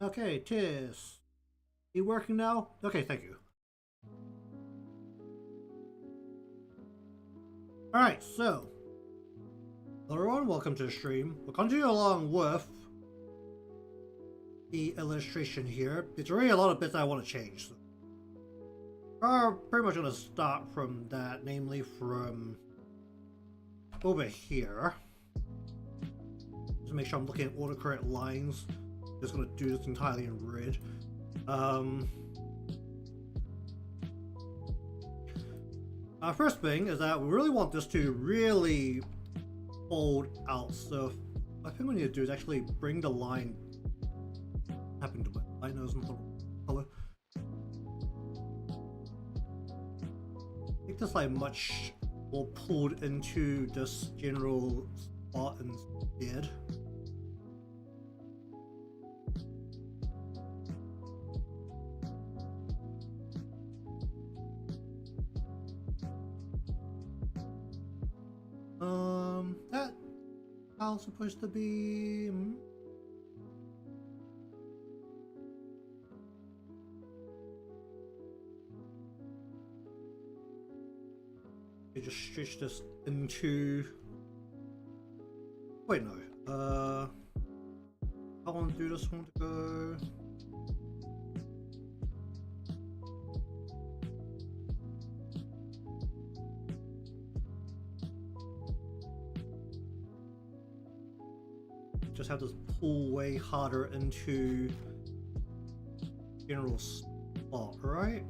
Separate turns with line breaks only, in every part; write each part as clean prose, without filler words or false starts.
Okay, Tis. You working now? Okay, thank you. Alright, so. Hello everyone, welcome to the stream. We'll continue along with the illustration here. There's already a lot of bits I want to change. So we're pretty much going to start from that, namely from over here. Just make sure I'm looking at all the correct lines. Just going to do this entirely in red. First thing is that we really want this to really fold out. So I think what we need to do is actually bring the line. Happened to my line nose and color. Make this like much more pulled into this general spot instead. That how supposed to be. You just stretch this into. Wait, no. I want to do this one to go. Just have this pull way harder into general spot, right?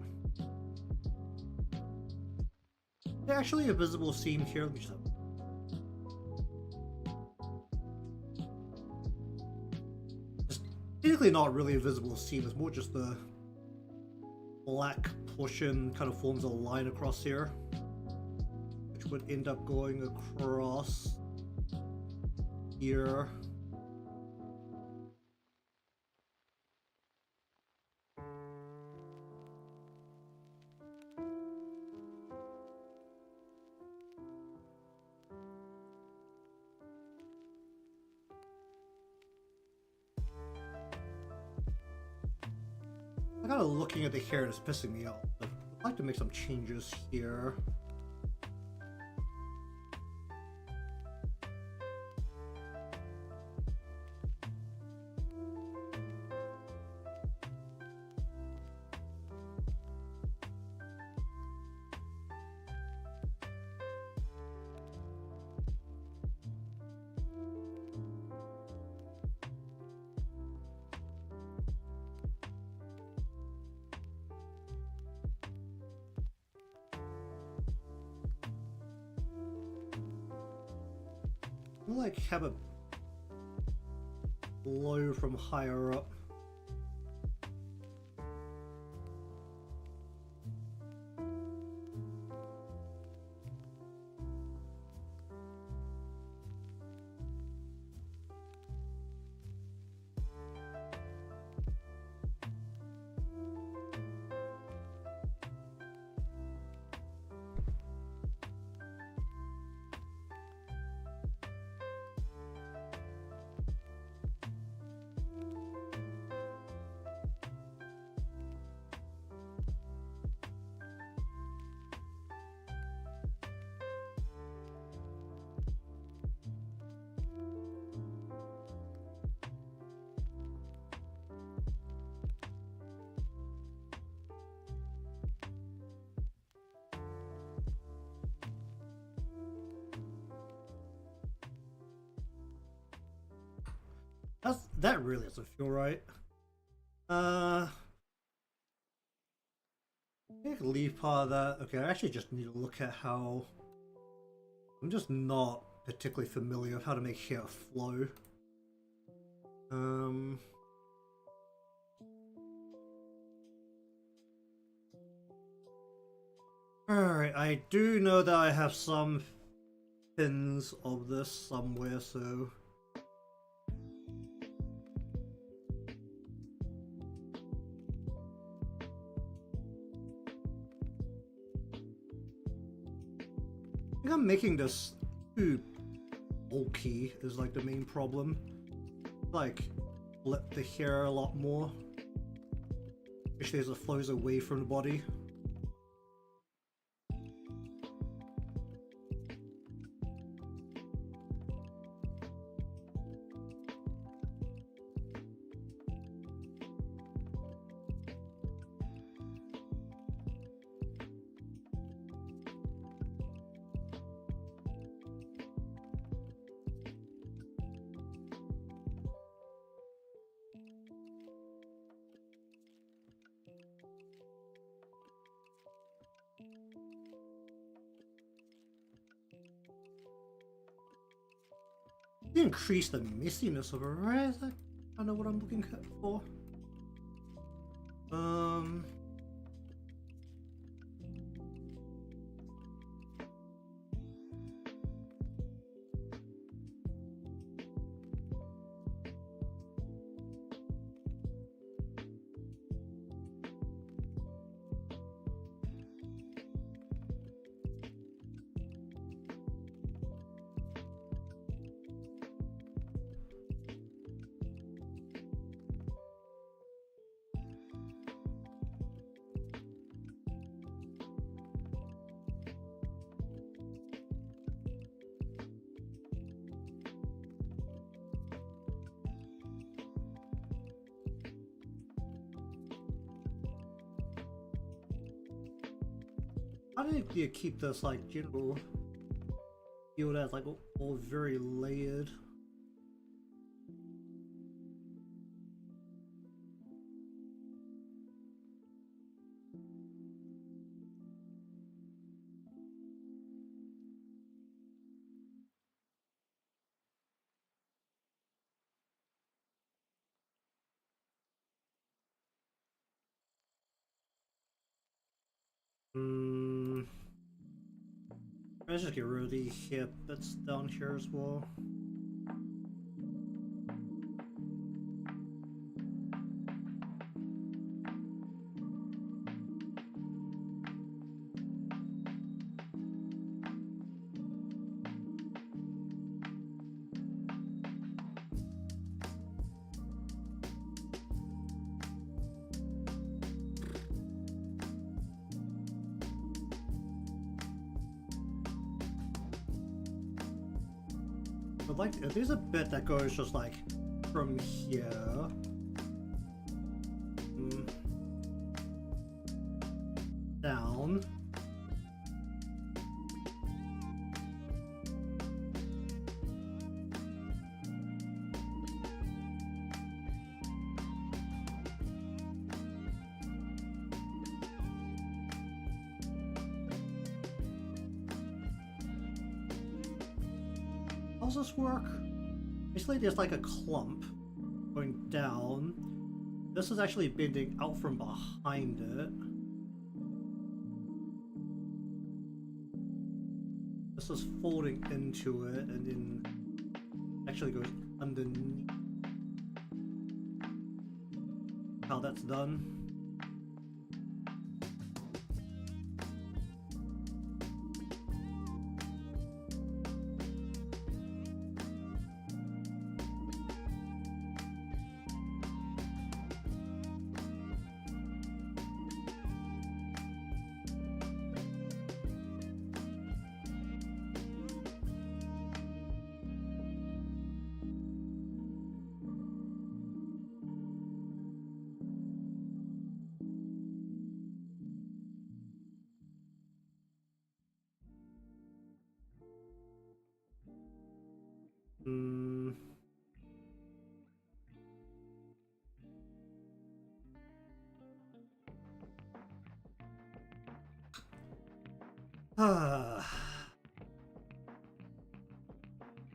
There's actually a visible seam here. Let me just have... It's technically not really a visible seam, it's more just the black portion kind of forms a line across here, which would end up going across here. I'm kind of looking at the hair and it's pissing me off. I'd like to make some changes here. I'll like have a blow from higher up. That really doesn't feel right. I think leave part of that. Okay, I actually just need to look at how. I'm just not particularly familiar with how to make hair flow. Alright, I do know that I have some pins of this somewhere, so. I think I'm making this too bulky is like the main problem. Like flip the hair a lot more, especially as it flows away from the body. Increase the messiness of it, right? Is that kind of what I'm looking for? How do you keep this like general feel that's like all very layered? Let's just get rid of the hair bits down here as well. But like, there's a bit that goes just like from here down. How does this work? Basically there's like a clump going down. This is actually bending out from behind it. This is folding into it and then actually goes underneath. How that's done.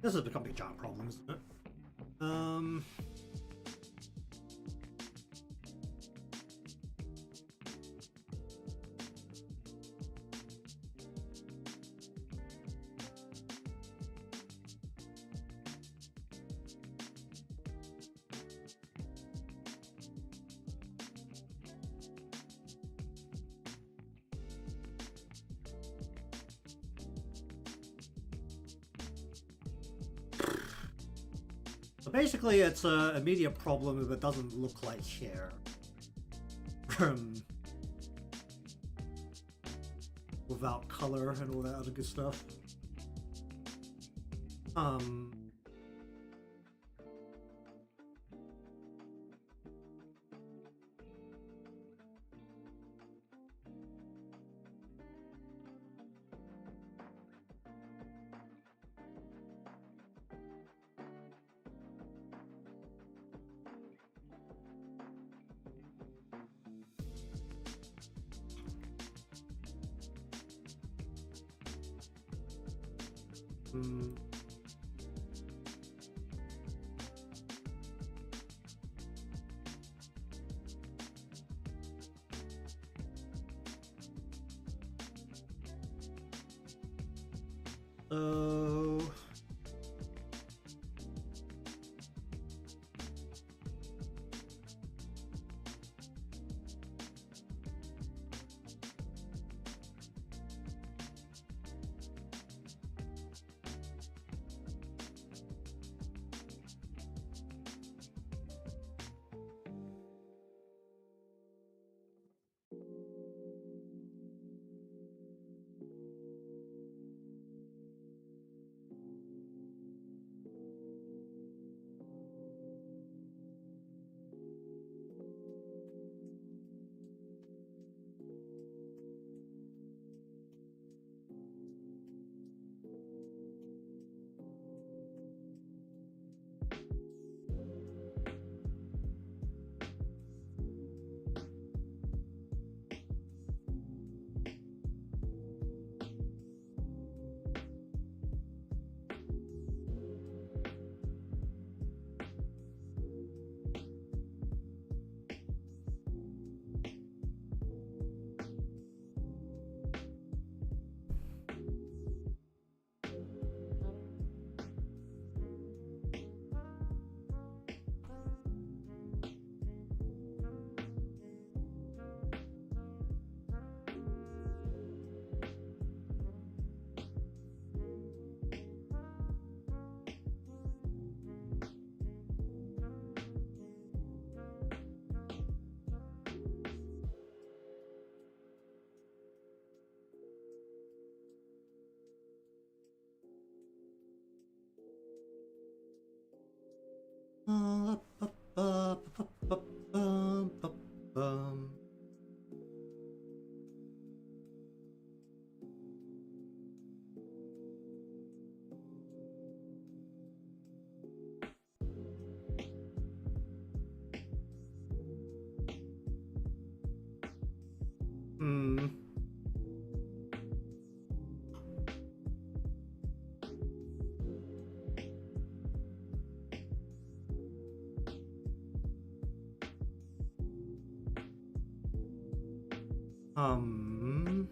This is becoming a giant problem, isn't it? So basically, it's a immediate problem if it doesn't look like hair. Without color and all that other good stuff. Um, um,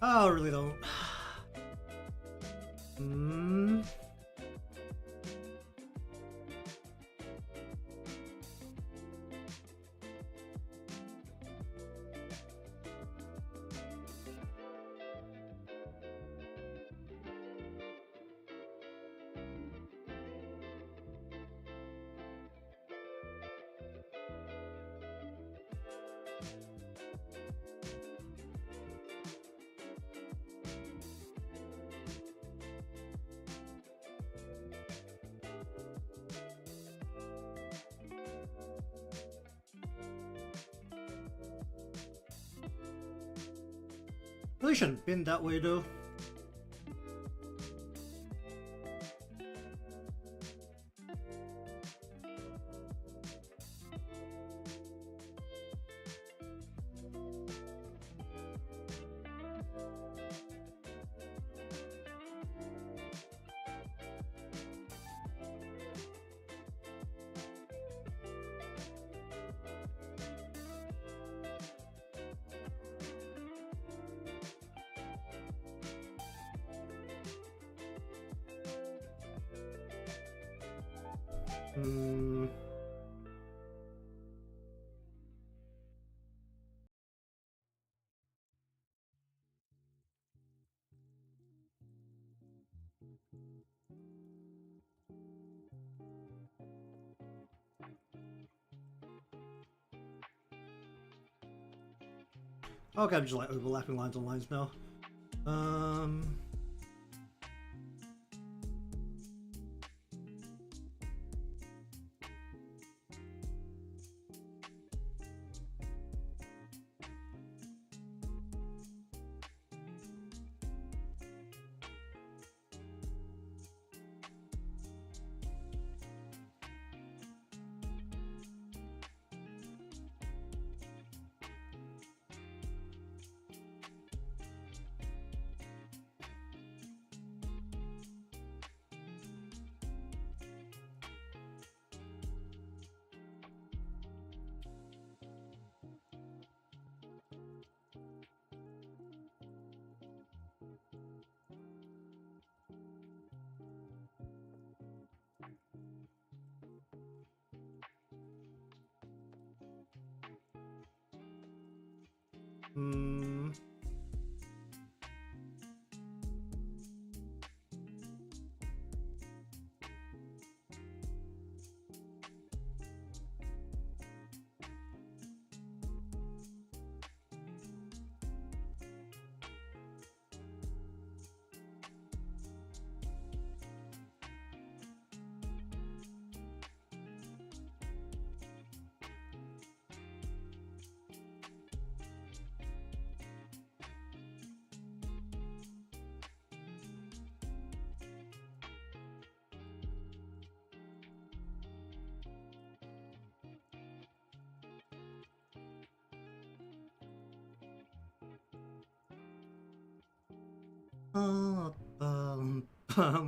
I really don't. Really shouldn't have been that way though. Okay, I'm just like overlapping lines on lines now.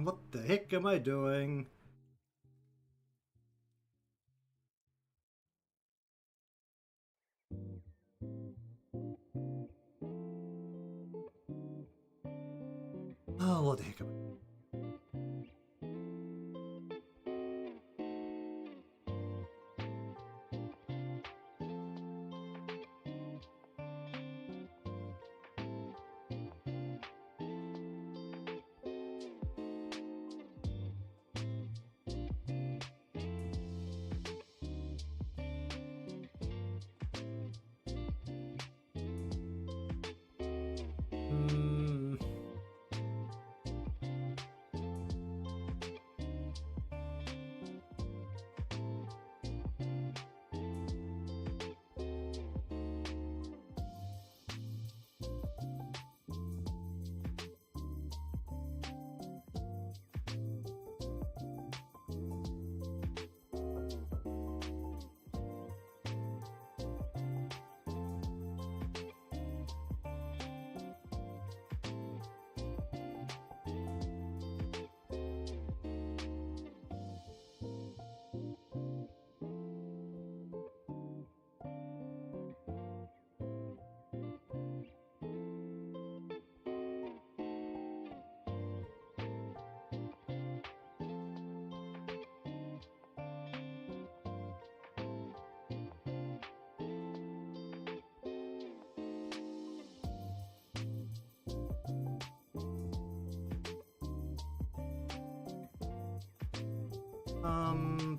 What the heck am I doing? Oh, what the heck am I?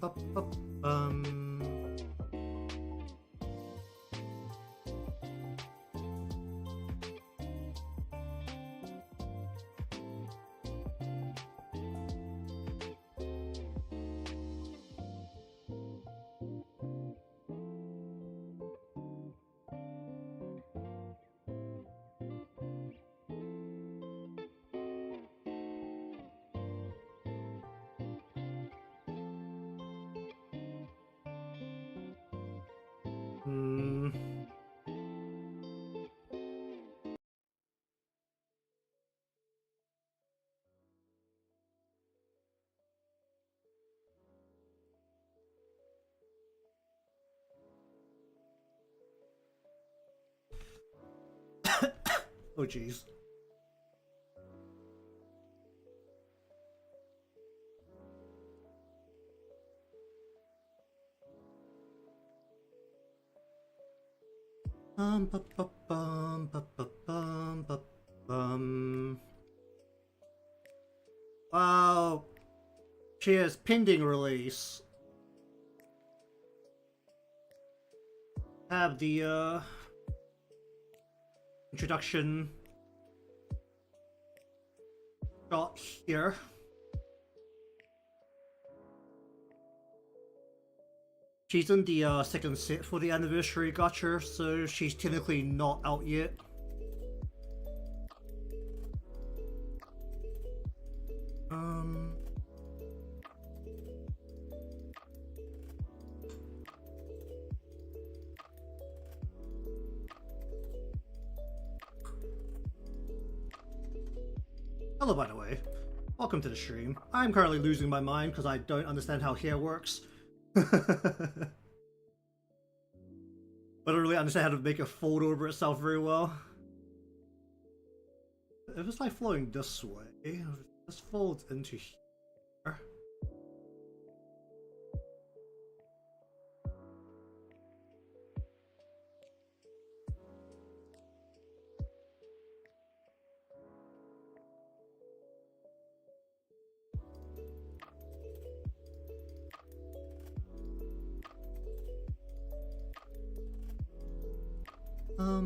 Bup, bup, Hmm. Oh jeez. Ba, ba, bum, ba, ba, bum, ba, bum. Wow. She has pending release. Have the introduction shot here. She's in the second set for the anniversary gacha, so she's technically not out yet. Hello, by the way. Welcome to the stream. I'm currently losing my mind because I don't understand how hair works. I don't really understand how to make it fold over itself very well. If it's like flowing this way, this folds into here.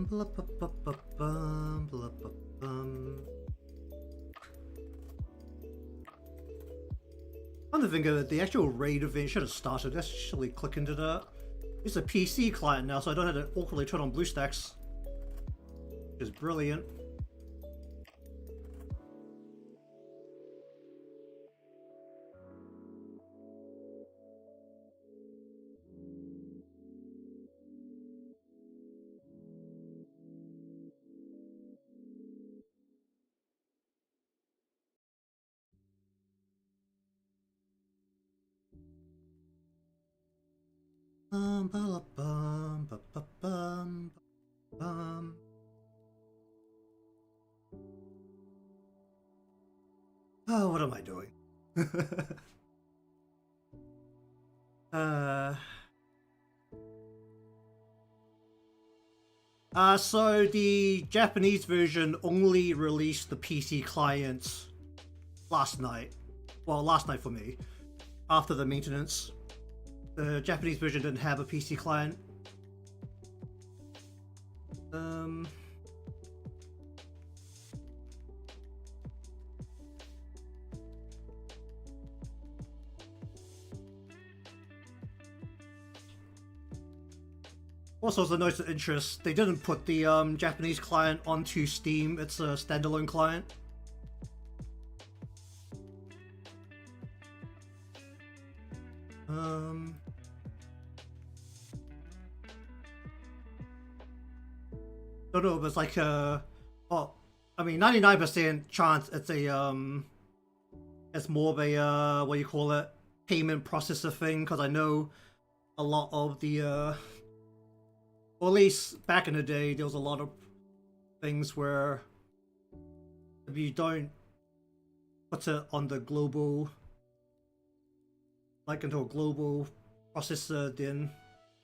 Blah, blah, blah, blah, blah, blah, blah, I'm thinking that the actual raid event should have started. Let's actually click into that. It's a PC client now, so I don't have to awkwardly turn on BlueStacks. Which is brilliant. Oh, what am I doing? So the Japanese version only released the PC client last night. Well, last night for me, after the maintenance. The Japanese version didn't have a PC client. Also, as a note of interest, they didn't put the Japanese client onto Steam. It's a standalone client. Don't know, but it's like oh, I mean, 99% chance it's a it's more of a what do you call it, payment processor thing, because I know a lot of the or at least back in the day, there was a lot of things where if you don't put it on the global, like into a global processor, then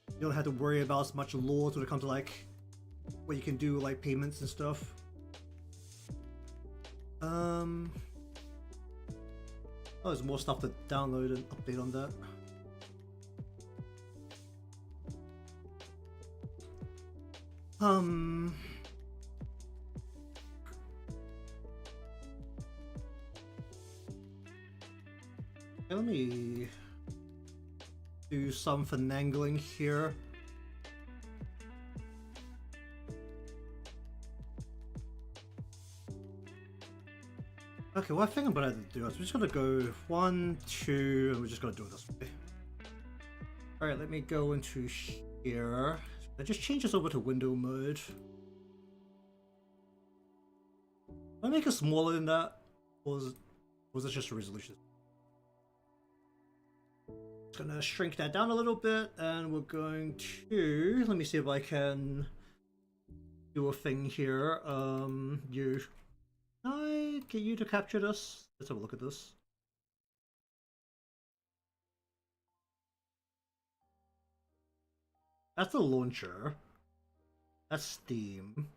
you don't have to worry about as much laws when it comes to like what you can do, like payments and stuff. Oh, there's more stuff to download and update on that. Let me do some finagling here. Okay, well, I think I'm gonna do this. We're just gonna go 1, 2, and we're just gonna do it this way. Alright, let me go into here. I just change this over to window mode. Can I make it smaller than that? Or was it just a resolution? Gonna shrink that down a little bit, and we're going to let me see if I can do a thing here. Can I get you to capture this? Let's have a look at this. That's the launcher. That's Steam.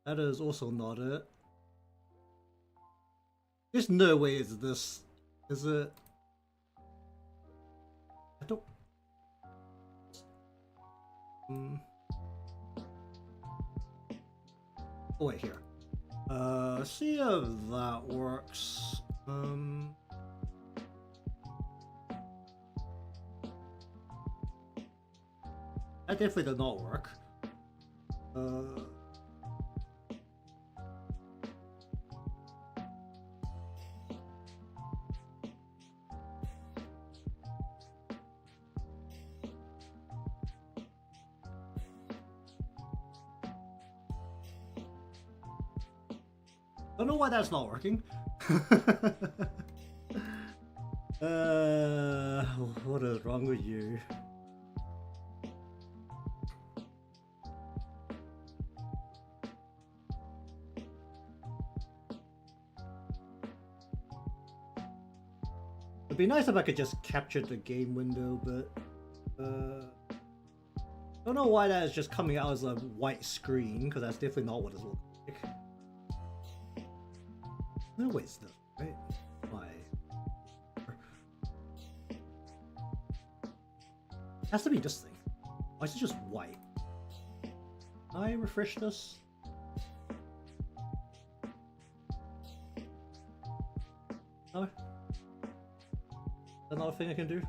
That is also not it. There's no way it's this, is it? I don't... Oh wait, here. See if that works. That definitely did not work. Don't know why that's not working. What is wrong with you? It'd be nice if I could just capture the game window, but don't know why that is just coming out as a white screen, because that's definitely not what it looks like. No, wait, it's this, right? Why? It has to be this thing. Why is it just white? Can I refresh this? No? Another thing I can do?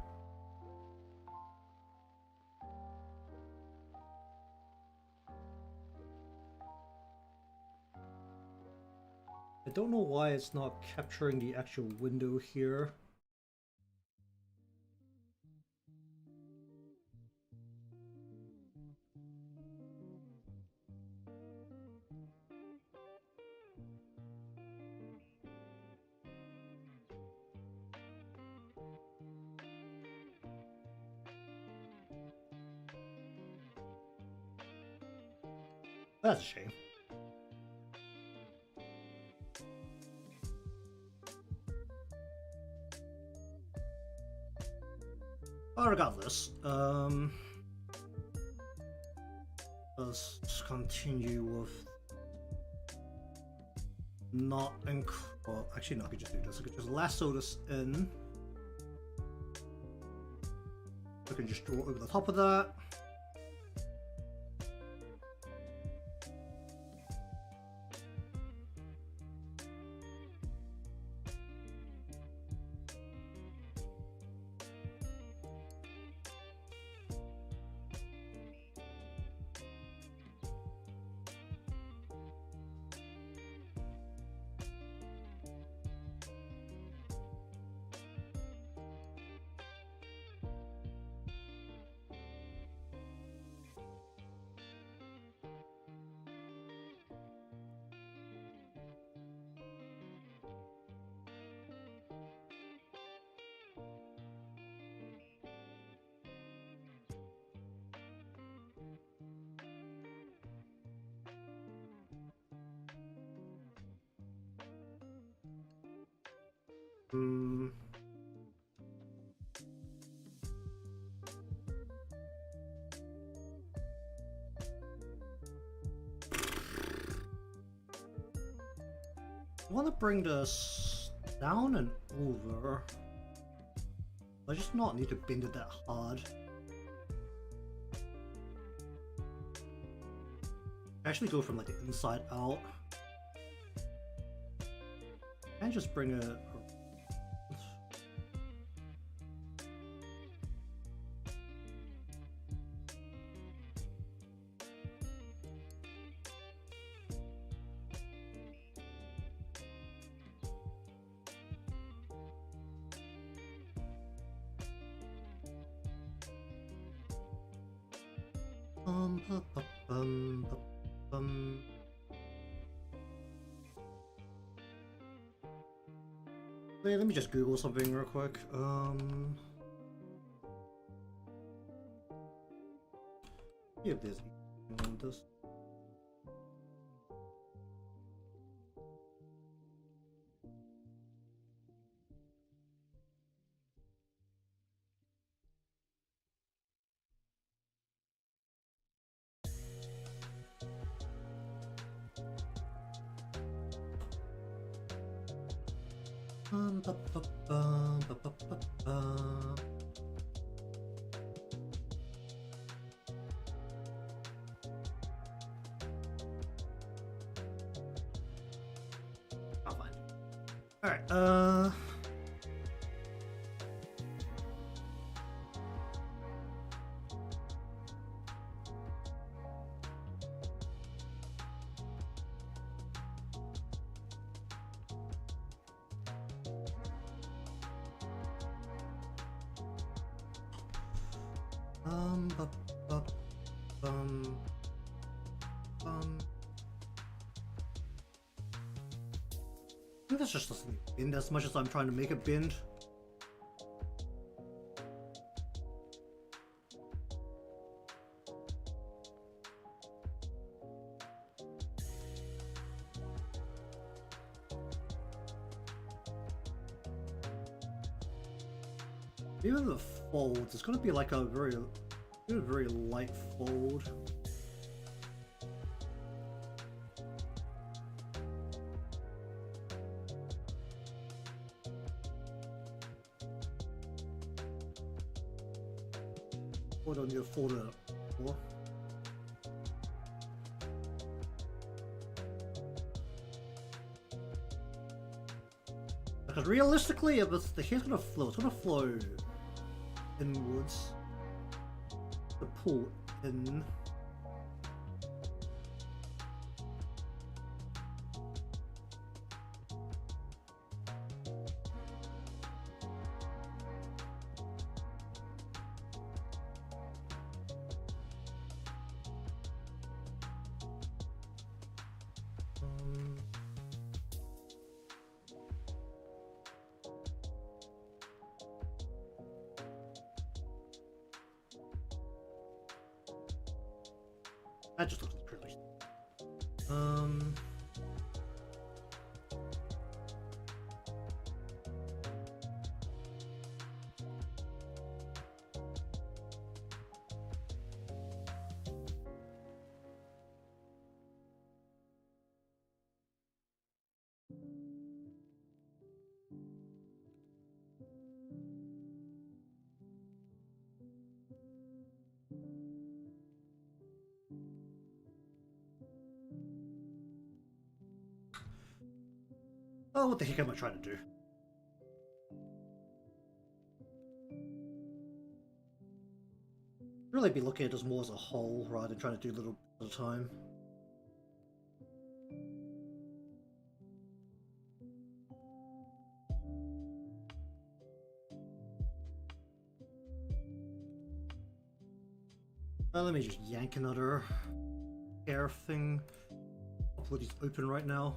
I don't know why it's not capturing the actual window here. That's a shame. Well, regardless, let's just continue with not well, actually, no, I could just do this. I could just lasso this in. I can just draw over the top of that. I want to bring this down and over. I just not need to bend it that hard. Actually go from like the inside out. And just bring it. Bum, bum, bum. Wait, let me just Google something real quick. See if there's anything on this. Ba, ba, ba, ba, ba, ba, ba. I'll find it. Alright, bu, bu, bum, bum. I think that's just doesn't bend as much as I'm trying to make it bend. Even the folds, it's gonna be like a very light fold. What on your folder for? Because realistically, if the hair's gonna flow, it's gonna flow inwards. The pull in. That just looks pretty. Oh, what the heck am I trying to do? Really be looking at this more as a whole rather than trying to do little bits at a time. Let me just yank another hair thing. Hopefully it's open right now.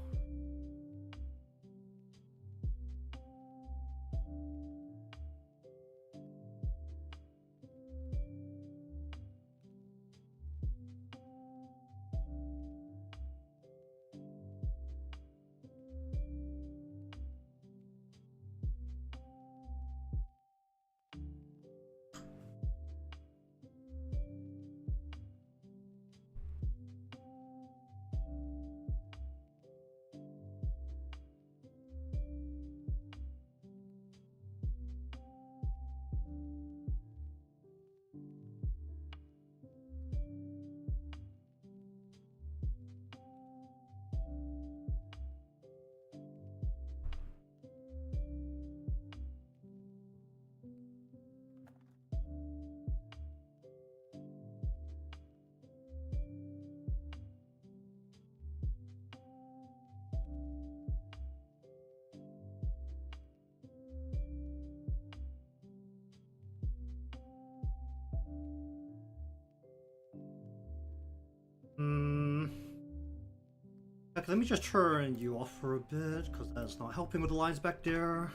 let me just turn you off for a bit, because that's not helping with the lines back there.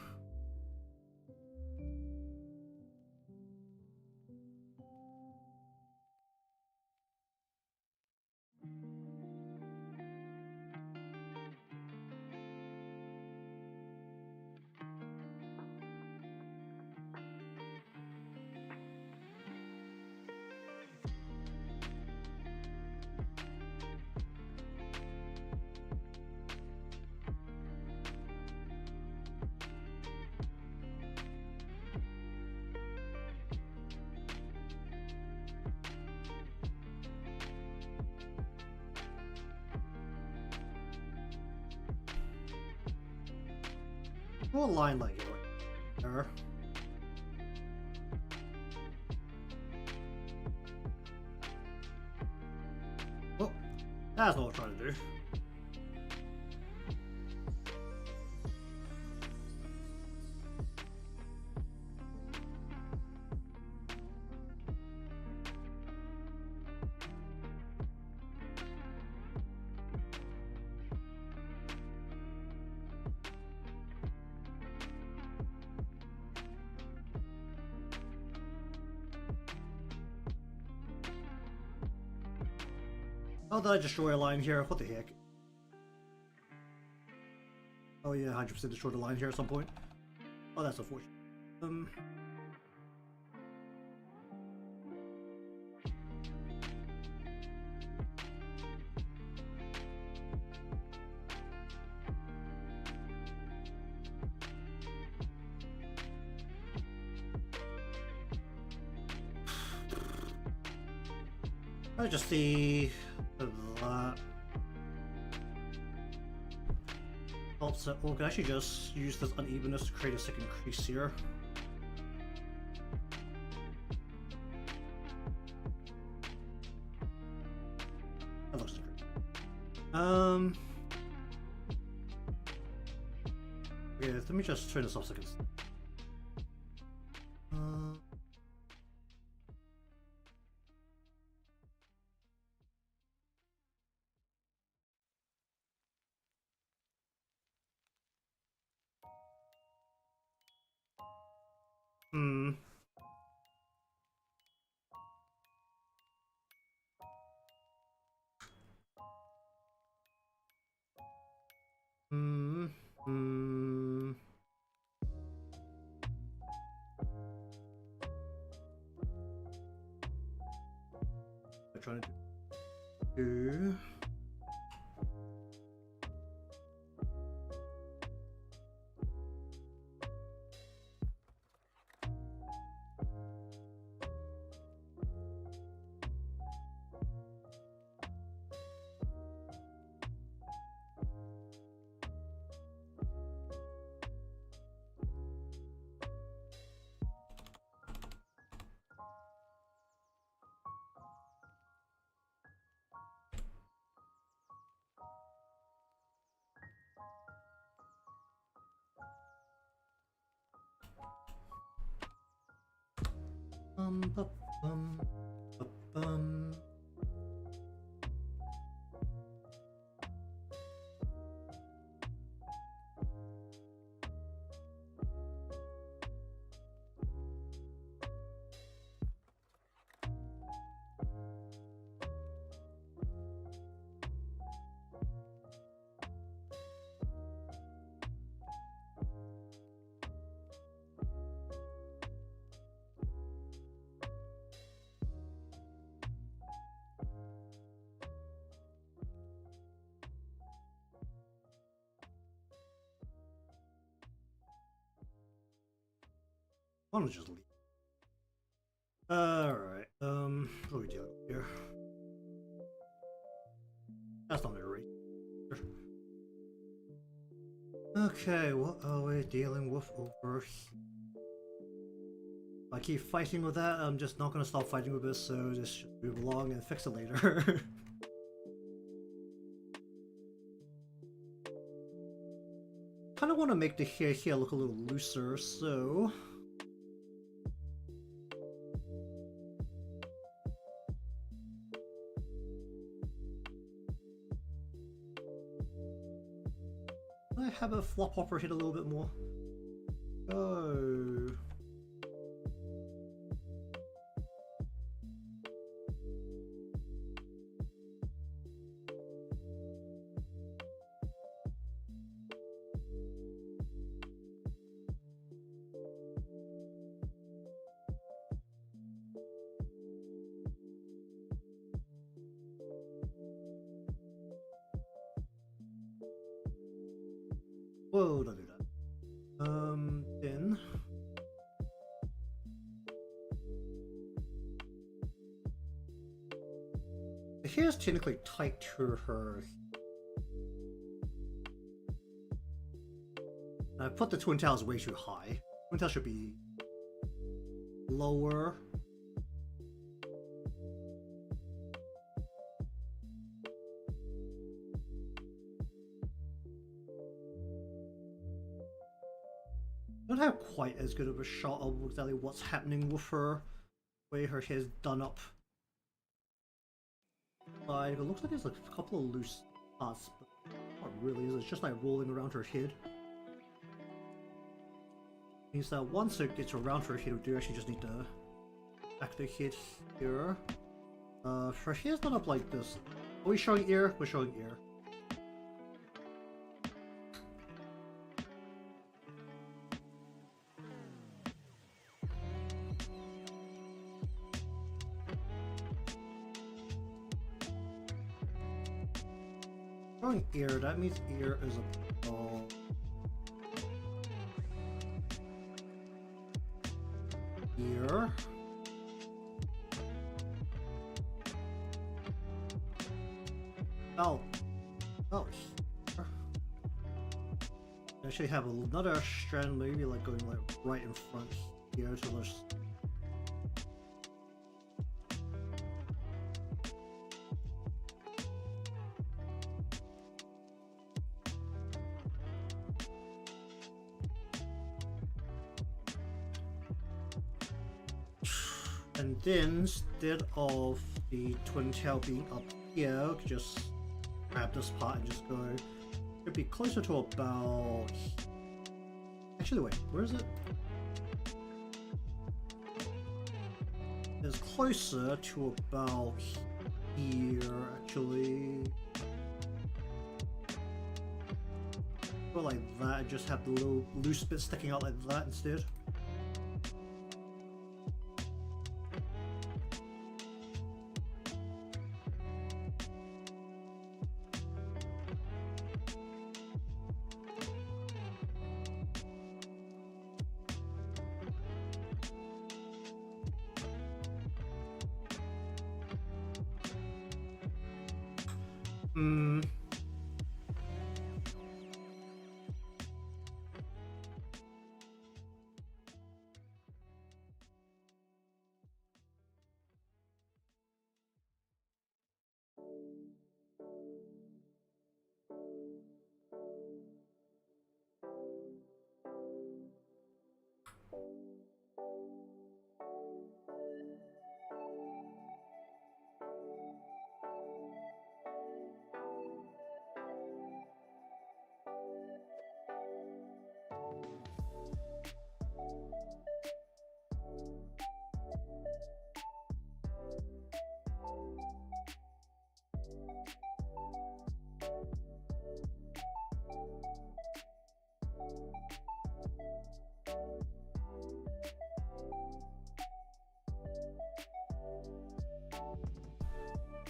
Draw a line like it right there. Oh, that's not what I'm trying to do. Oh, did I destroy a line here? What the heck? Oh yeah, 100% destroyed a line here at some point. Oh, that's unfortunate. I just see that helps it. Oh, we can actually just use this unevenness to create a second crease here. That looks great. Okay, let me just turn this off seconds. Hmm. Hmm. Hmm. I'm trying to do. Bum, bum, bum. Why don't we just leave? Alright, what are we doing here? That's not very right. Okay, what are we dealing with over here? If I keep fighting with that, I'm just not gonna stop fighting with this, so just move along and fix it later. Kinda wanna make the hair here look a little looser, so... I have a flop off her head a little bit more? Go. Whoa, don't do that. Then the hair is technically tight to her. I put the twin tails way too high. Twin tails should be lower. Don't have quite as good of a shot of exactly what's happening with her, the way her hair's done up. Like, it looks like there's like a couple of loose parts, but not really. It's just like rolling around her head. Means that once it gets around her head, we do actually just need to back the head here. Her hair's done up like this. Are we showing ear? We're showing ear. Ear, that means ear is a ball. Ear. Oh. Oh. I actually have another strand, maybe like going like right in front here to just. And then, instead of the twin tail being up here, we could just grab this part and just go. It'd be closer to about. Actually, wait, where is it? It's closer to about here, actually. Go like that, and just have the little loose bit sticking out like that instead.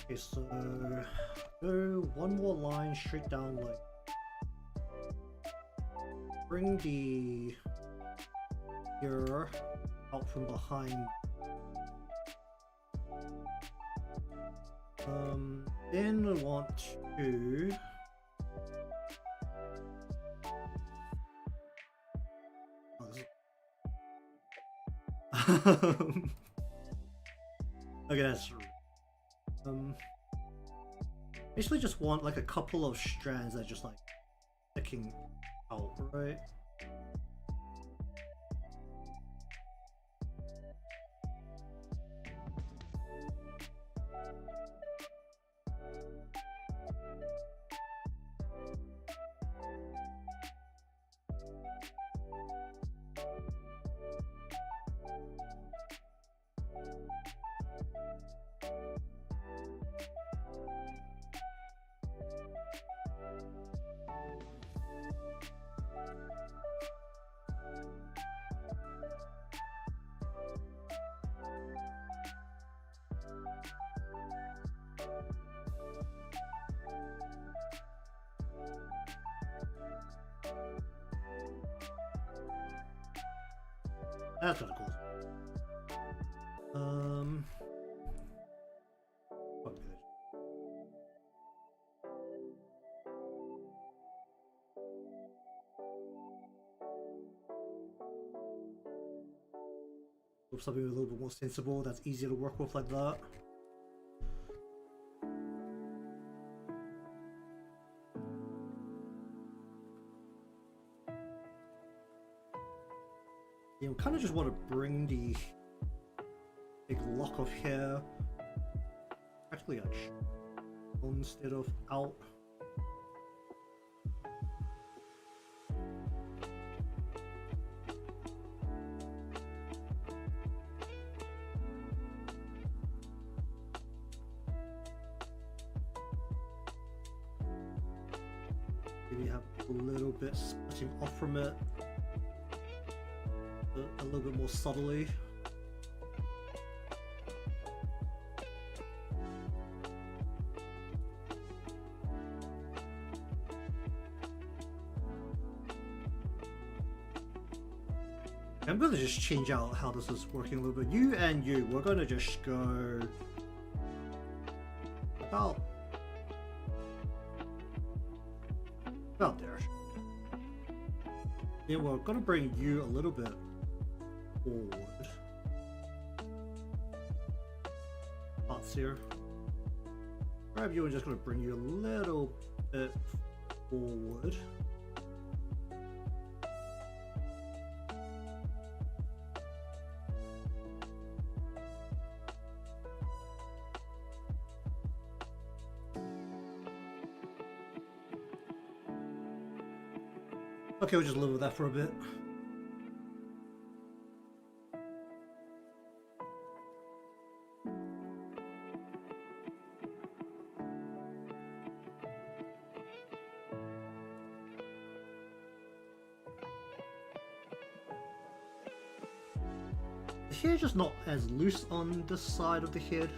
Okay, so go one more line straight down, like bring the ear out from behind. Then we want to okay, that's basically just want like a couple of strands that just like sticking out, right? That's kind of cool. What good? Or something a little bit more sensible that's easier to work with like that. Yeah, we kind of just want to bring the big lock of hair actually instead of out. Maybe have a little bit splitting off from it. A little bit more subtly. I'm going to just change out how this is working a little bit. You and you, we're going to just go about there. Then we're going to bring you a little bit forward. Spots here. Grab you and just going to bring you a little bit forward. Okay, we'll just live with that for a bit. The hair just not as loose on this side of the head.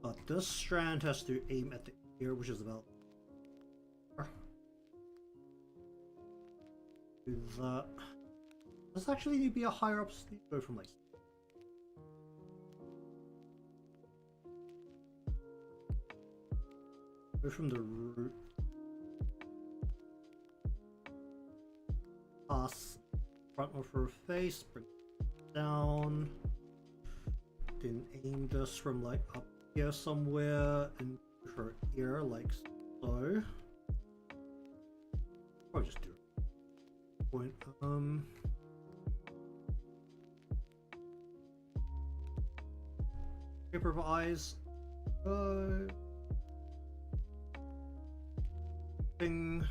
But this strand has to aim at the ear, which is about do that. Does this actually need to be a higher up sleeve? Go from like go from the root pass front of her face, bring it down, then aim this from like up here somewhere into her ear like so. Or just do it. Point shape of eyes. Thing.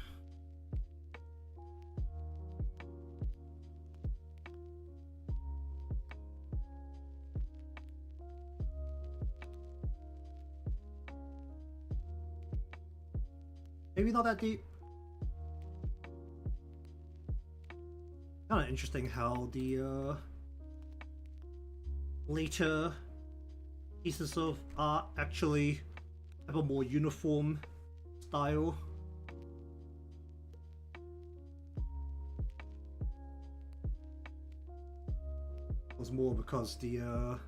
Maybe not that deep. Kind of interesting how the later pieces of art actually have a more uniform style. It was more because the at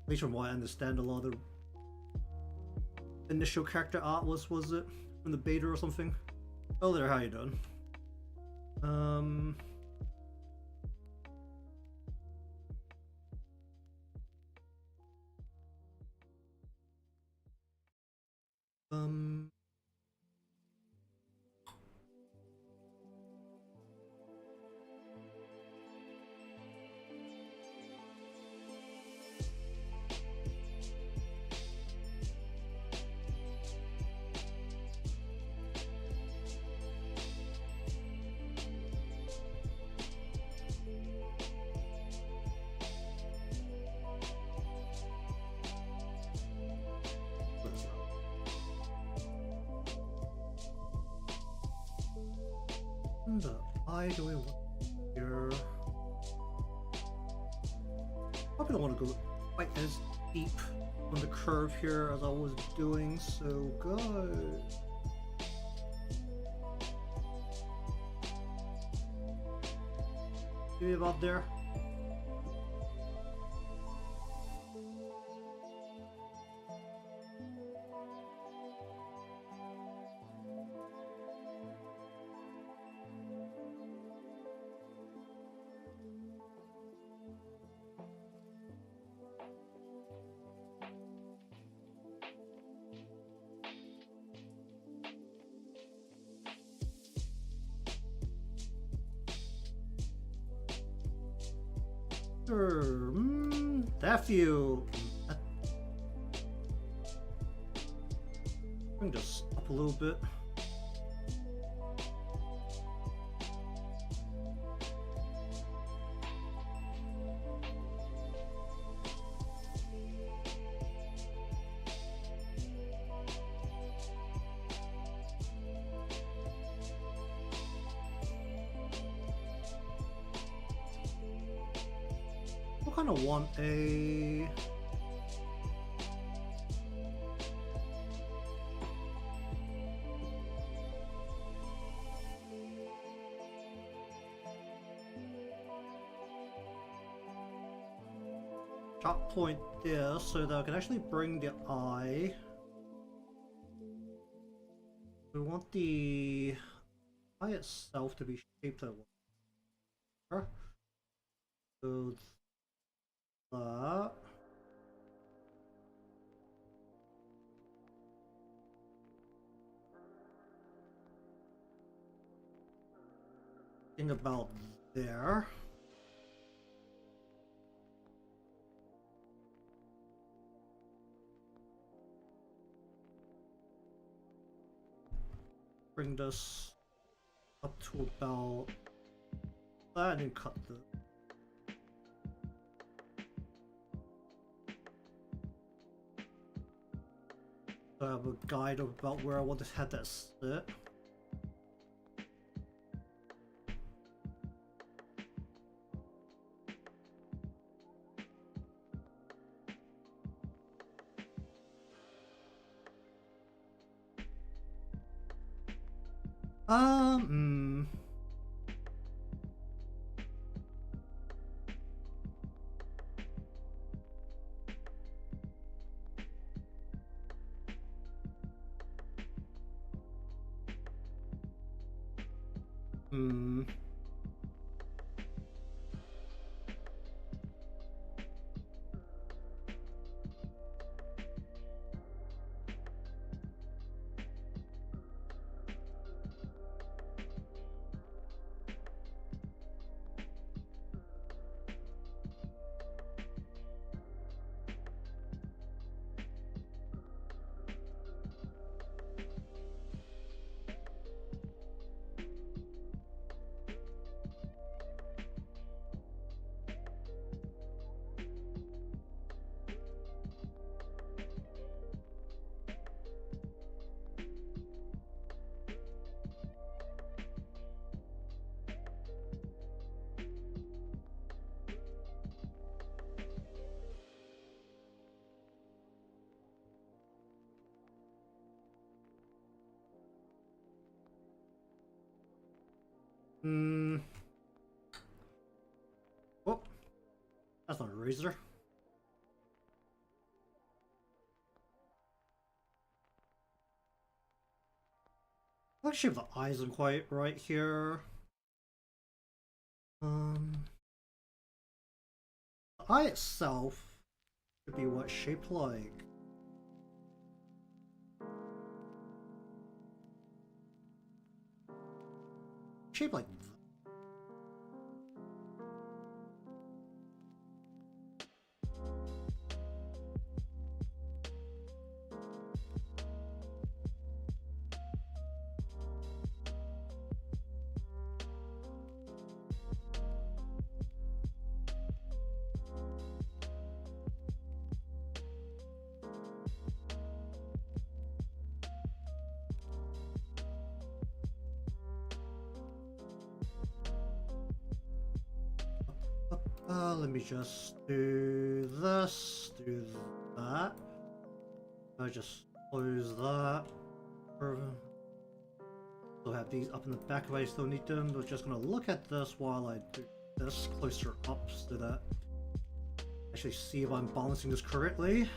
least from what I understand, a lot of the initial character art was it from the beta or something? Oh there, how you doing? the eye do we want here? Probably don't want to go quite as deep on the curve here as I was doing, so good. Maybe about there. That view. Bring this up a little bit. I kind of want a chop point there so that I can actually bring the eye. We want the eye itself to be shaped that way. So that. Thing about there. Bring this up to about that and cut the. So I have a guide about where I want to have that sit. Oh, that's not a razor. Actually, the eyes aren't quite right here. The eye itself should be what shaped like. Shaped like. Let me just do this, do that. I just close that. Still have these up in the back if I still need them. We're just gonna look at this while I do this closer up so that I actually see if I'm balancing this correctly.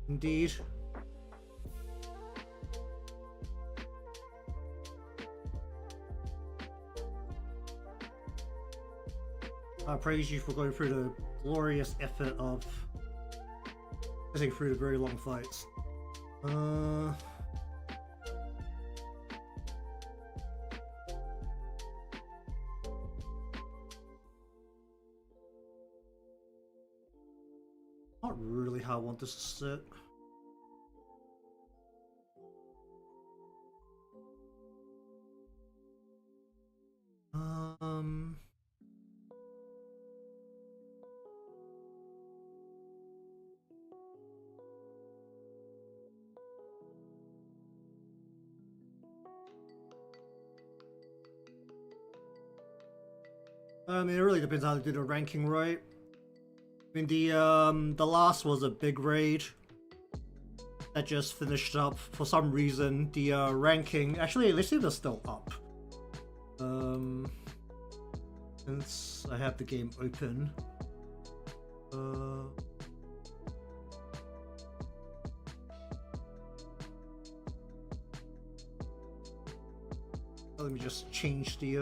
Indeed. I praise you for going through the glorious effort of getting through the very long fights. Not really how I want this to sit. I mean, it really depends how to do the ranking, right? I mean, the last was a big raid that just finished up for some reason. The ranking, actually, let's see if it's still up. Since I have the game open, let me just change the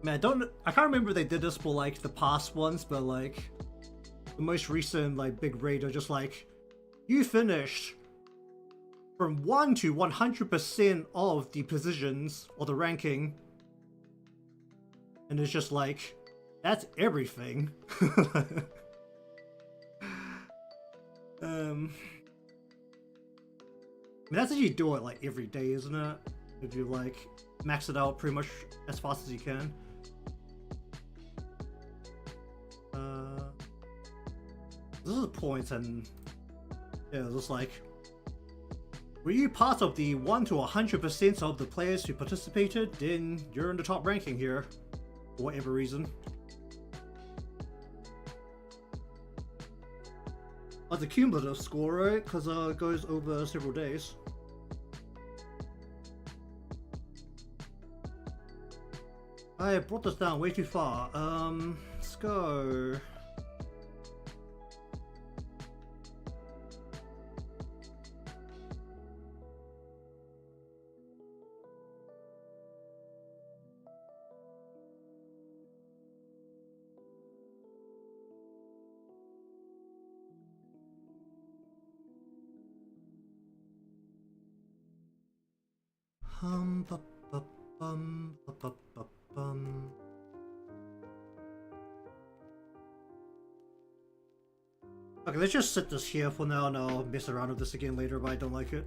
Man, I can't remember if they did this for like the past ones, but like the most recent like big raid are just like, you finished from 1 to 100% of the positions or the ranking, and it's just like, that's everything. I mean, that's if you do it like every day, isn't it? If you like max it out pretty much as fast as you can. This is the point, and yeah, it's just like, were you part of the 1 to 100% of the players who participated? Then you're in the top ranking here, for whatever reason. That's a cumulative score, right? Because it goes over several days. I brought this down way too far. Let's go. Ba, ba, bum, ba, ba, ba, bum. Okay, let's just set this here for now and I'll mess around with this again later if I don't like it.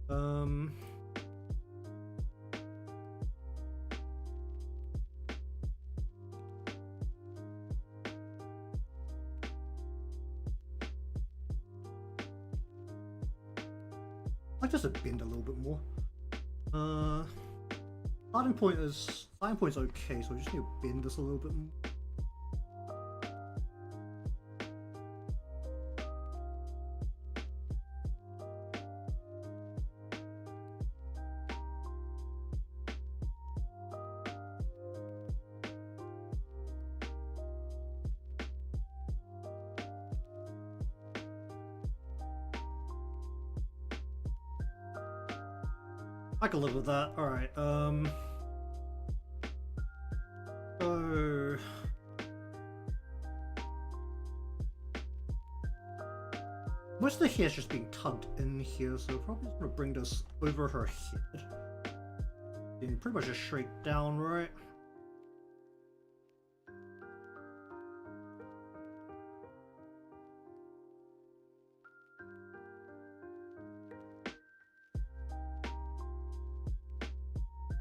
I'll just bend a little bit more. Starting point's okay, so I just need to bend this a little bit more. I can live with that. Alright, so... most of the hair's just being tugged in here, so probably just gonna bring this over her head. And pretty much just straight down, right?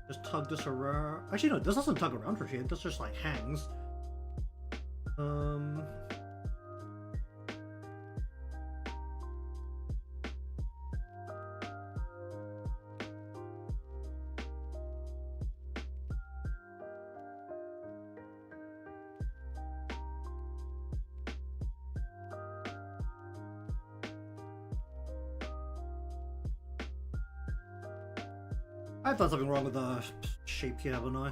Just tug this around. Actually, no, this doesn't tug around her head. This just like hangs. I've done something wrong with the shape here, haven't I?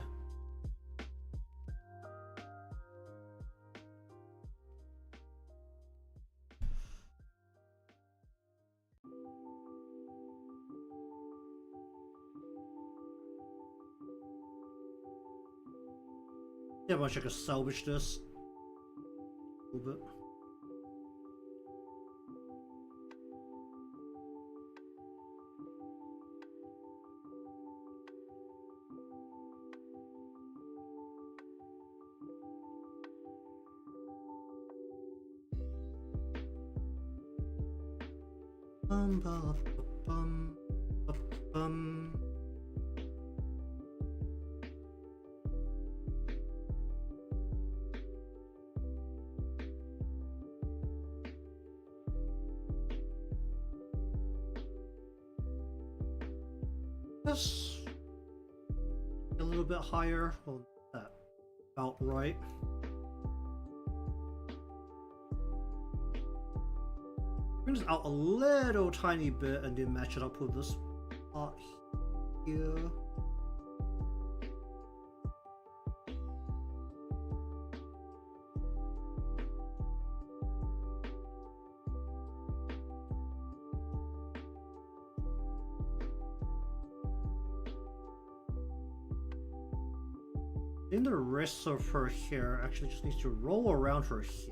Yeah, I wish I could salvage this a little bit. Ba, bum, ba, bum. This a little bit higher. Well, that about right. Bring this out a little tiny bit and then match it up with this part here. Then the rest of her hair actually just needs to roll around her head.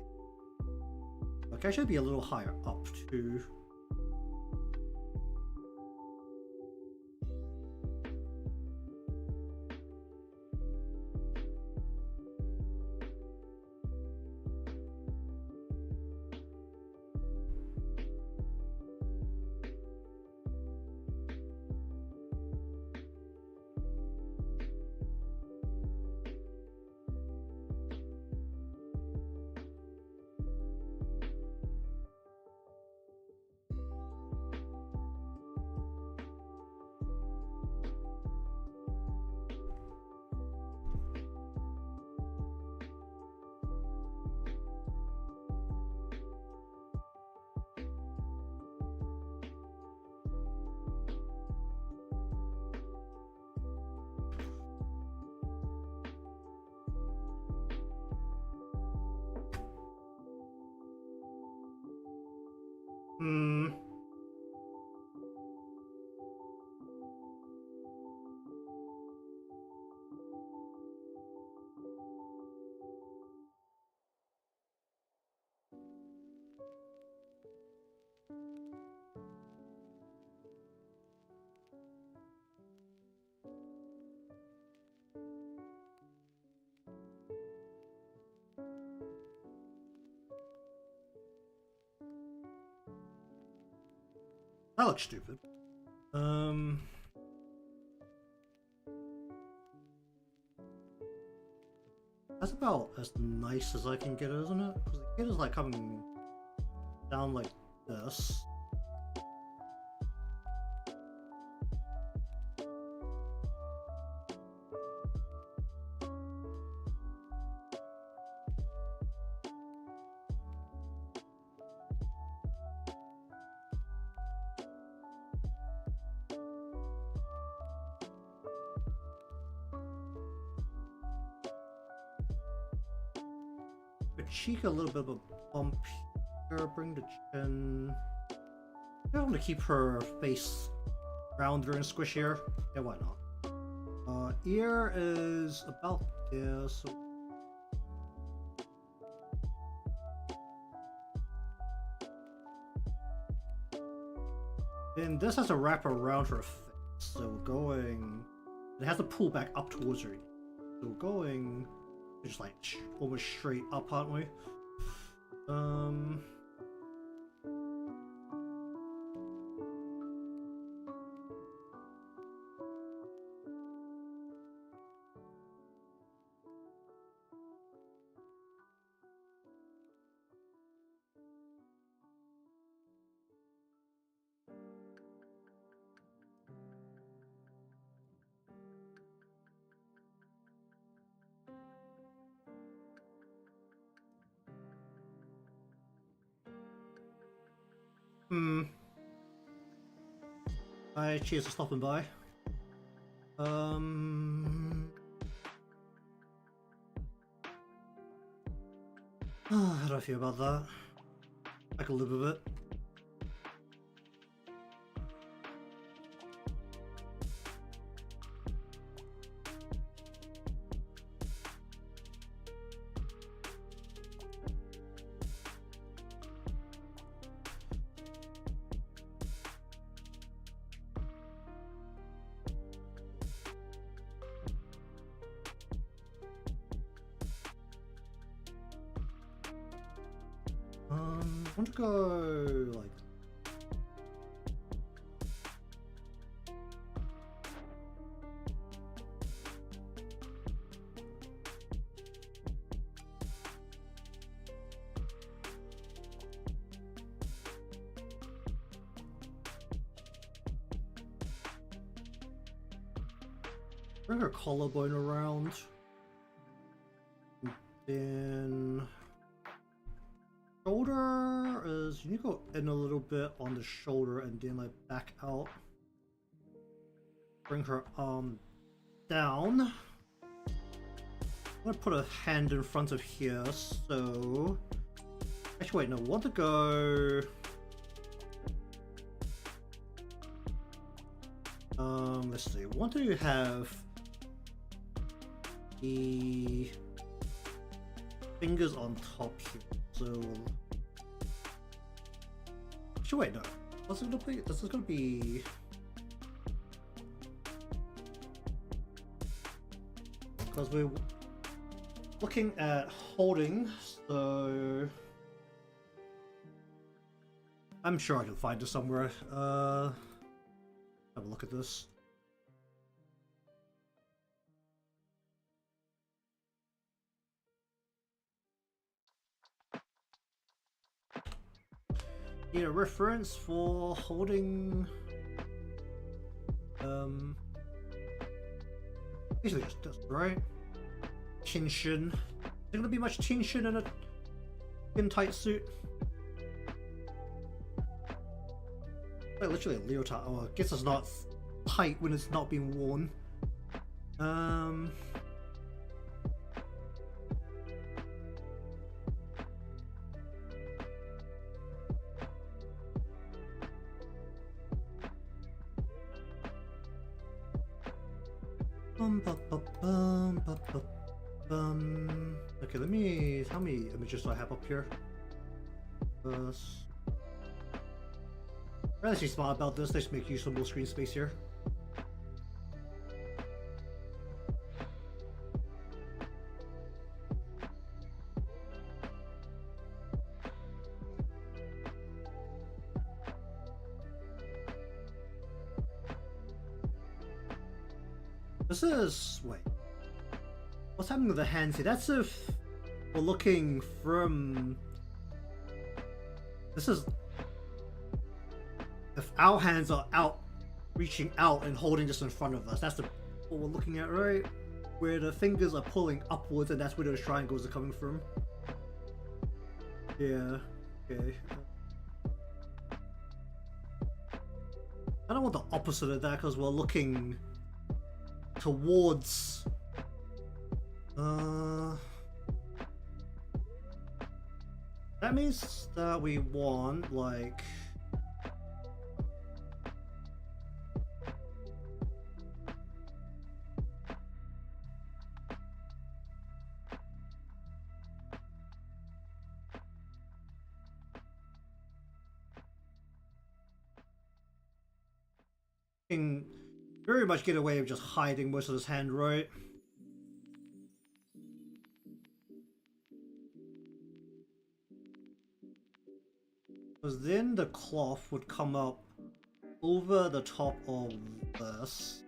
Like, I should be a little higher up too. Hmm. That looks stupid. That's about as nice as I can get it, isn't it? Because the kid is like coming down like this. The cheek a little bit of a bump here, bring the chin. I want to keep her face rounder and squishier. Yeah, why not? Ear is about there, so. And this has to wrap around her face, so we're going. It has to pull back up towards her. So we're going just like almost straight up, aren't we? Hi, cheers for stopping by. How do I feel about that? I can live with it. I want to go like. Bring her collarbone around. And then shoulder is, you need to go in a little bit on the shoulder and then like back out. Bring her arm down. I'm gonna put a hand in front of here, so actually wait, no, I want to go let's see, I want to have the fingers on top here. So actually wait, no. This is gonna be because we're looking at holding, so I'm sure I can find it somewhere. Have a look at this. Need a reference for holding. Basically just this, right? Tension. Is there gonna be much tension in a skin tight suit? Like literally a leotard. Oh, I guess it's not tight when it's not being worn. Okay, let me. How many images do I have up here? I'm actually smart about this. Let's make use of more screen space here. This is... wait. What's happening with the hands here? That's if we're looking from... This is... if our hands are out, reaching out and holding this in front of us. That's the what we're looking at, right? Where the fingers are pulling upwards and that's where those triangles are coming from. Yeah, okay. I don't want the opposite of that because we're looking towards that means that we want like can very much get away with just hiding most of his hand, right? Because then the cloth would come up over the top of this.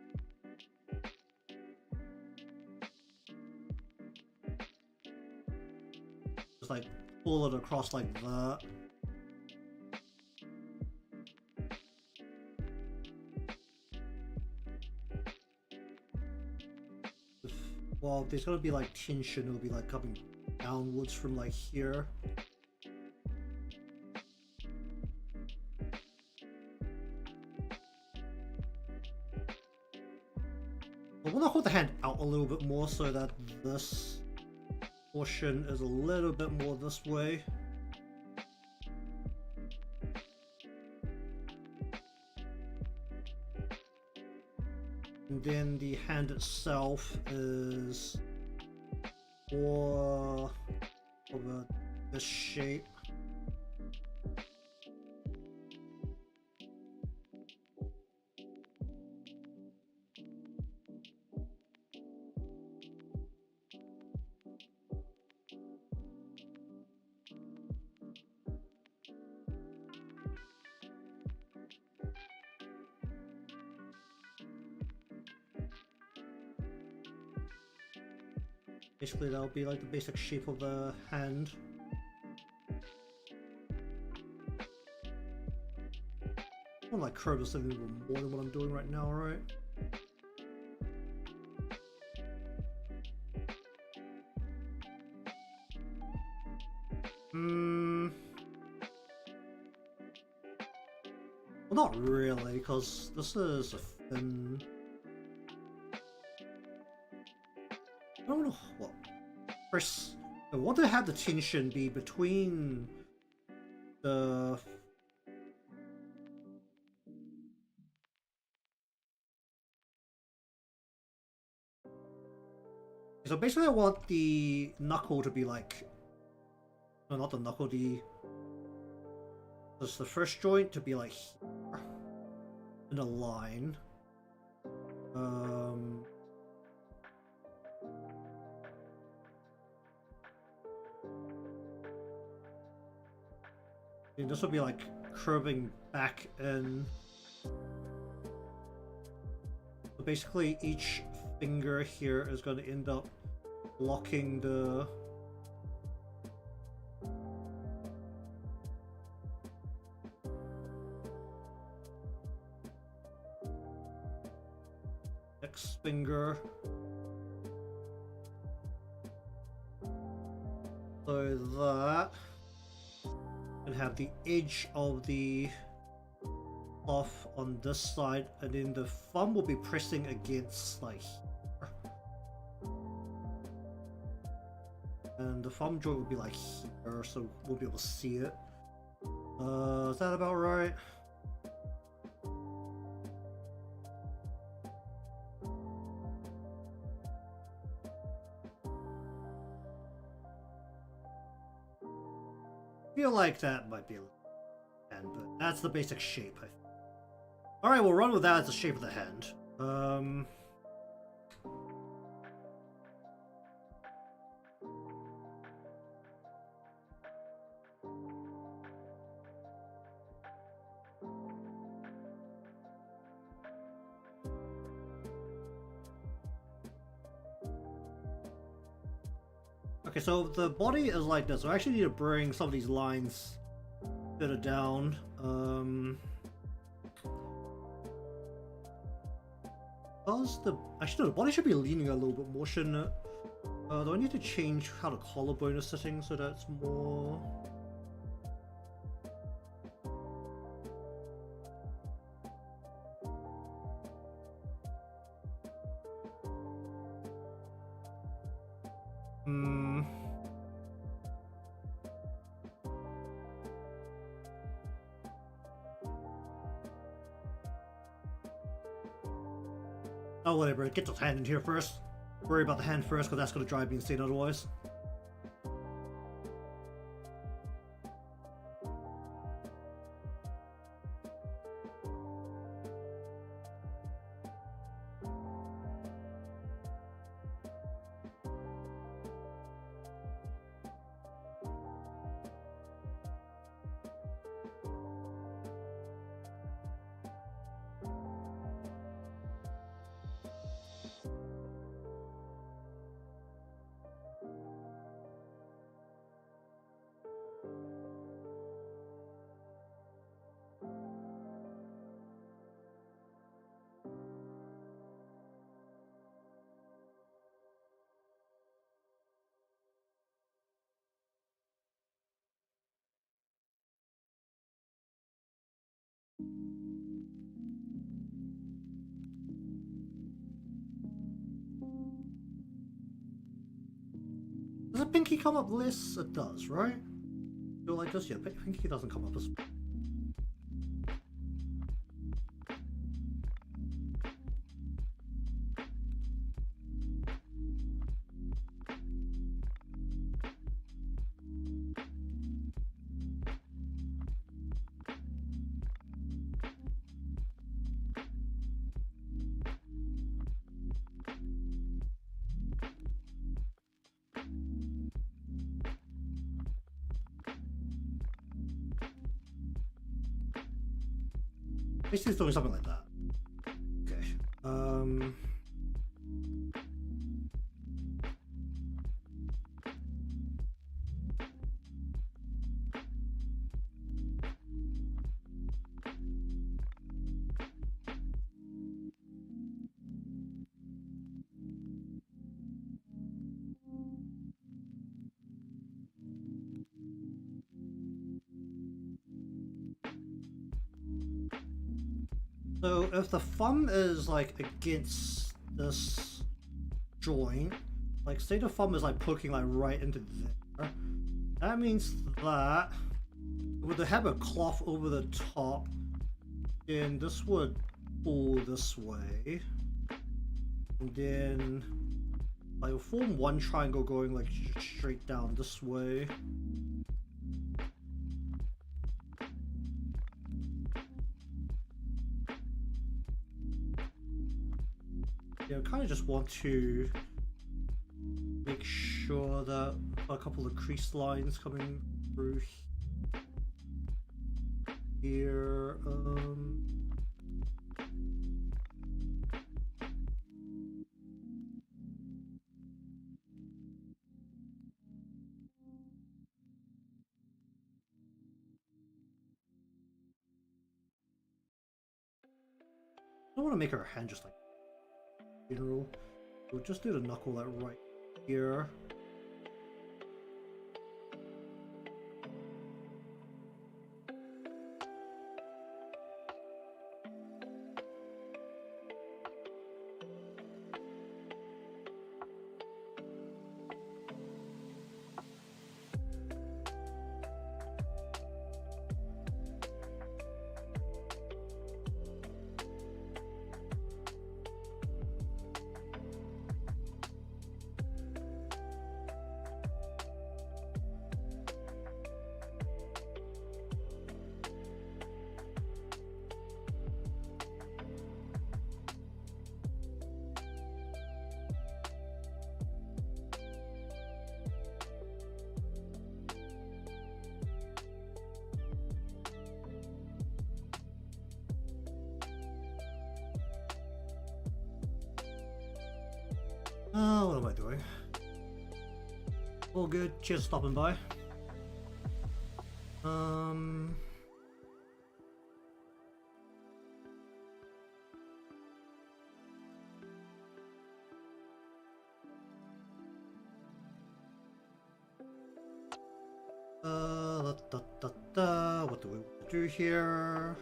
Just like pull it across like that. Well, there's gonna be like tension, it'll be like coming downwards from like here. I want to hold the hand out a little bit more so that this portion is a little bit more this way. And then the hand itself is more of this shape. Basically, that'll be like the basic shape of the hand. I want to like curve this thing a little more than what I'm doing right now, right? Well, not really, because this is a thin... I don't know what. First, I want to have the tension be between the... So basically I want the knuckle to be like... No, not the knuckle, just the first joint to be like here, in a line. And this will be like curving back in. So basically each finger here is going to end up blocking the next finger. So that, and have the edge of the cloth on this side, and then the thumb will be pressing against like here. And the thumb joint will be like here, so we'll be able to see it. Is that about right? Feel like that might be a hand, but that's the basic shape, I think. Alright, we'll run with that as the shape of the hand. Okay, so the body is like this. So I actually need to bring some of these lines further down. Actually, no, the body should be leaning a little bit more, shouldn't it? Do I need to change how the collarbone is sitting so that's more... Oh, whatever. Get the hand in here first. Worry about the hand first, because that's going to drive me insane otherwise. Does the pinky come up less? It does, right? Feel like this? Yeah, pinky doesn't come up as... Basically doing something like that. Okay. So if the thumb is like against this joint, like say the thumb is like poking like right into there, that means that with the have a cloth over the top, then this would pull this way, and then like it'll form one triangle going like straight down this way. Yeah, I kind of just want to make sure that a couple of crease lines coming through here. I don't want to make her hand just like general. We'll just do the knuckle like right here. What am I doing? All good. Cheers for stopping by. What do we want to do here?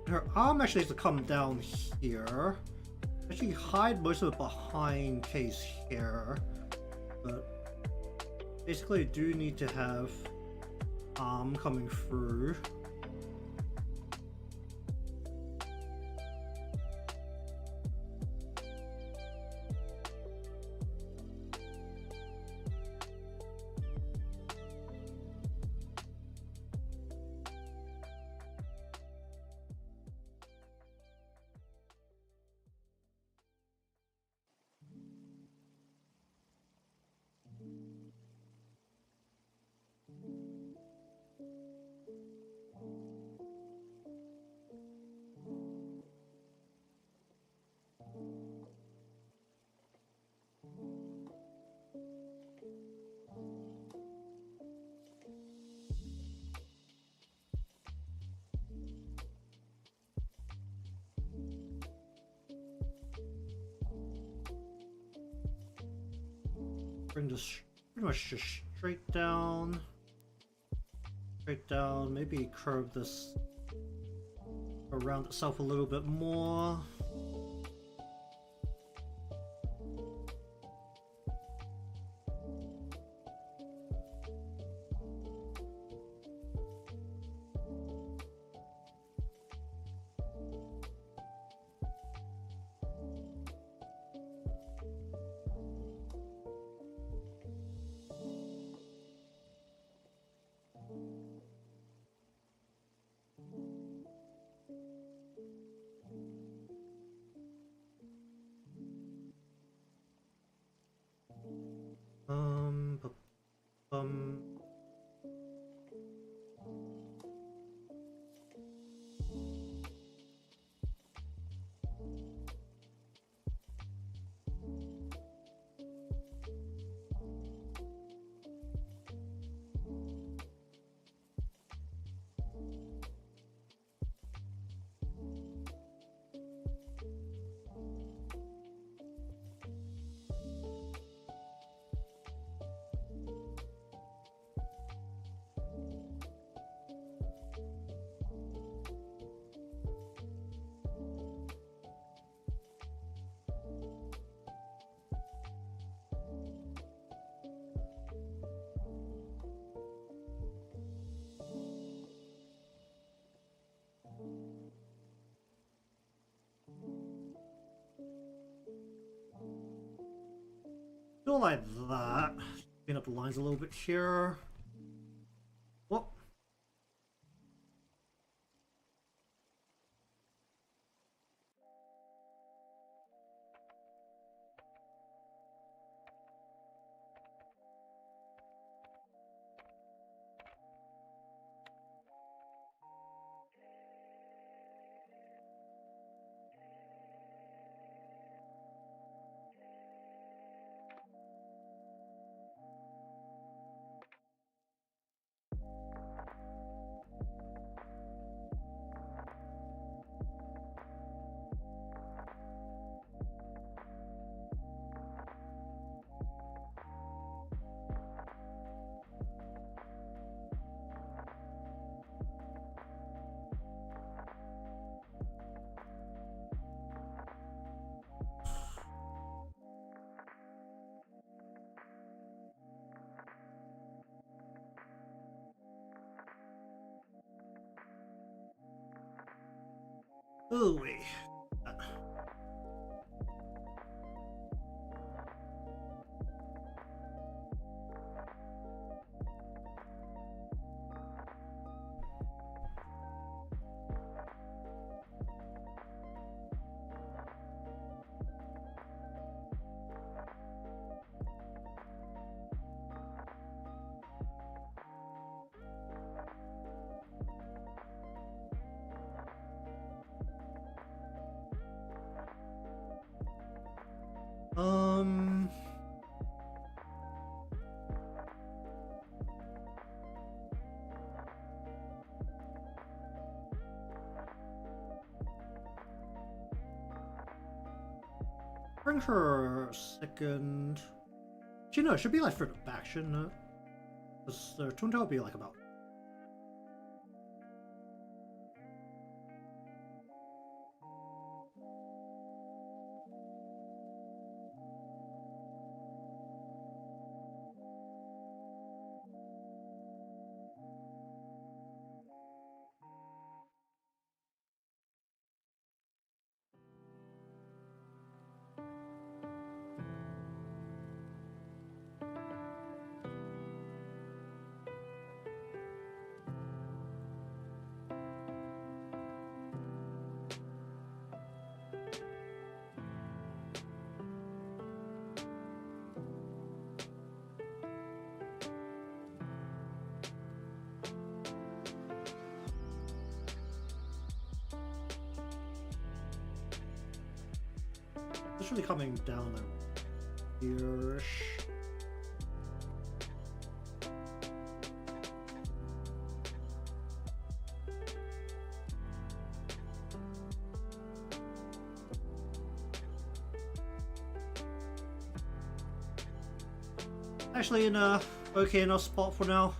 Her arm actually has to come down here. Actually hide most of it behind case here. But basically I do need to have arm coming through. Bring this pretty much just straight down. Straight down. Maybe curve this around itself a little bit more. Bu- Do like that. Clean up the lines a little bit here. Whoop. Ooh wee. Um... Bring her second... Actually, no, it should be like further back, shouldn't it? Because the Twin Tower would be like about... It's really coming down here. Actually, in a okay enough spot for now.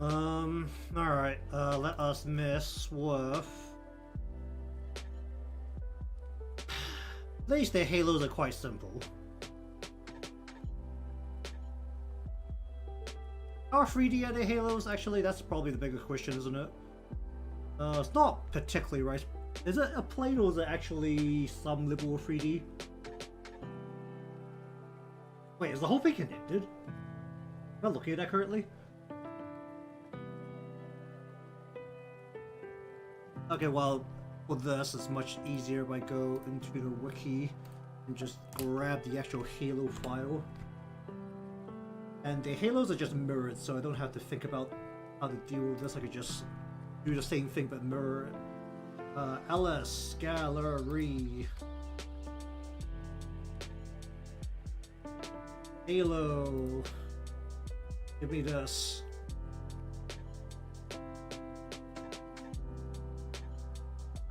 Alright, let us mess with... At least their halos are quite simple. How 3D are their halos? Actually, that's probably the bigger question, isn't it? It's not particularly right. Is it a plane or is it actually some level of 3D? Wait, is the whole thing connected? Am I looking at that correctly? Okay, well, for this, it's much easier if I go into the wiki and just grab the actual Halo file. And the Halos are just mirrored, so I don't have to think about how to deal with this. I could just do the same thing but mirror it. LS Gallery. Halo. Give me this.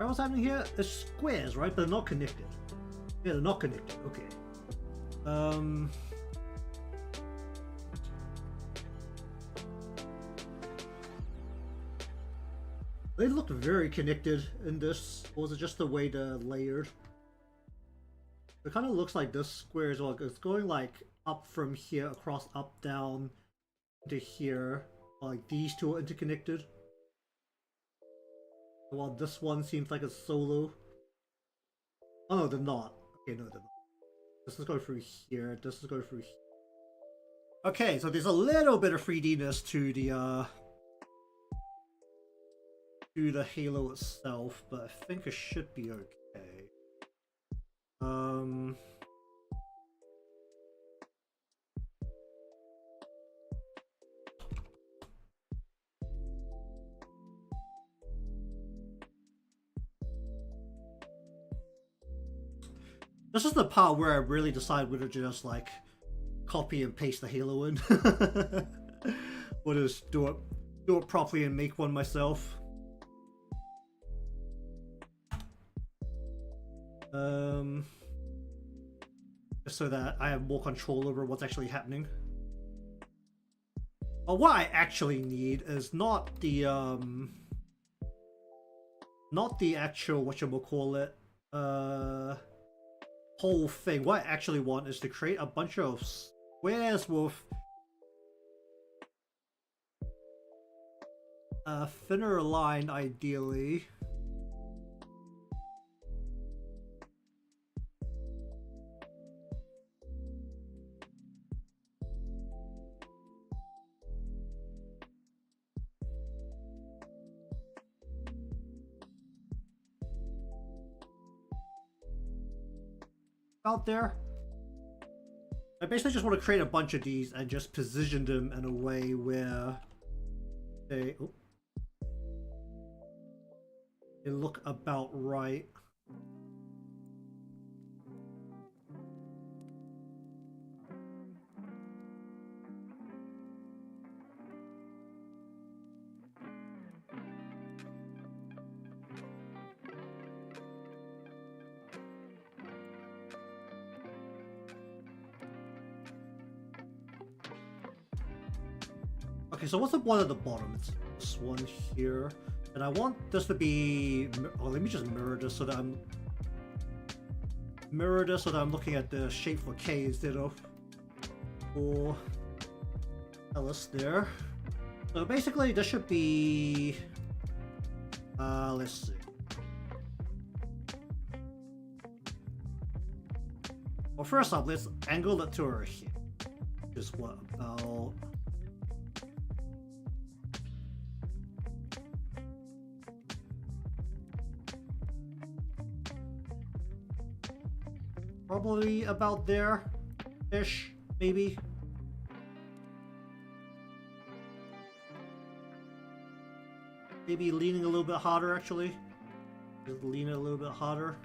Alright, what's happening here? It's squares, right? But they're not connected. Yeah, they're not connected. Okay. They look very connected in this, or was it just the way they're layered? It kind of looks like this square as well. It's going like up from here, across, up, down, to here. Like these two are interconnected. While this one seems like a solo. Oh no, they're not. Okay, no, they're not. This is going through here. This is going through here. Okay, so there's a little bit of 3D-ness to the Halo itself, but I think it should be okay. This is the part where I really decide whether to just like copy and paste the Halo in, or just do it properly and make one myself. So that I have more control over what's actually happening. But what I actually need is not the actual whatchamacallit whole thing. What I actually want is to create a bunch of squares with a thinner line, ideally. Out there. I basically just want to create a bunch of these and just position them in a way where they look about right. Okay, so what's the one at the bottom? It's this one here. And I want this to be... Oh, let me just mirror this so that I'm... looking at the shape for K instead of for Ellis there. So basically this should be... let's see. Well, first off, let's angle it to her here. Just what about... Probably about there-ish, maybe. Maybe leaning a little bit harder, actually. Just lean it a little bit harder.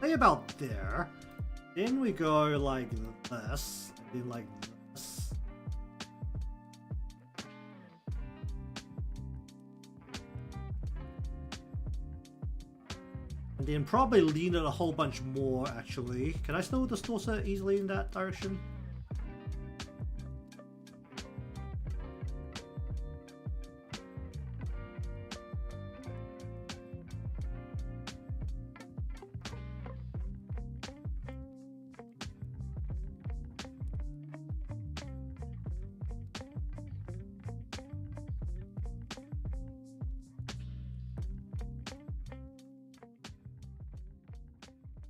Say about there. Then we go like this, then like this. And then probably lean it a whole bunch more, actually. Can I still distort it easily in that direction?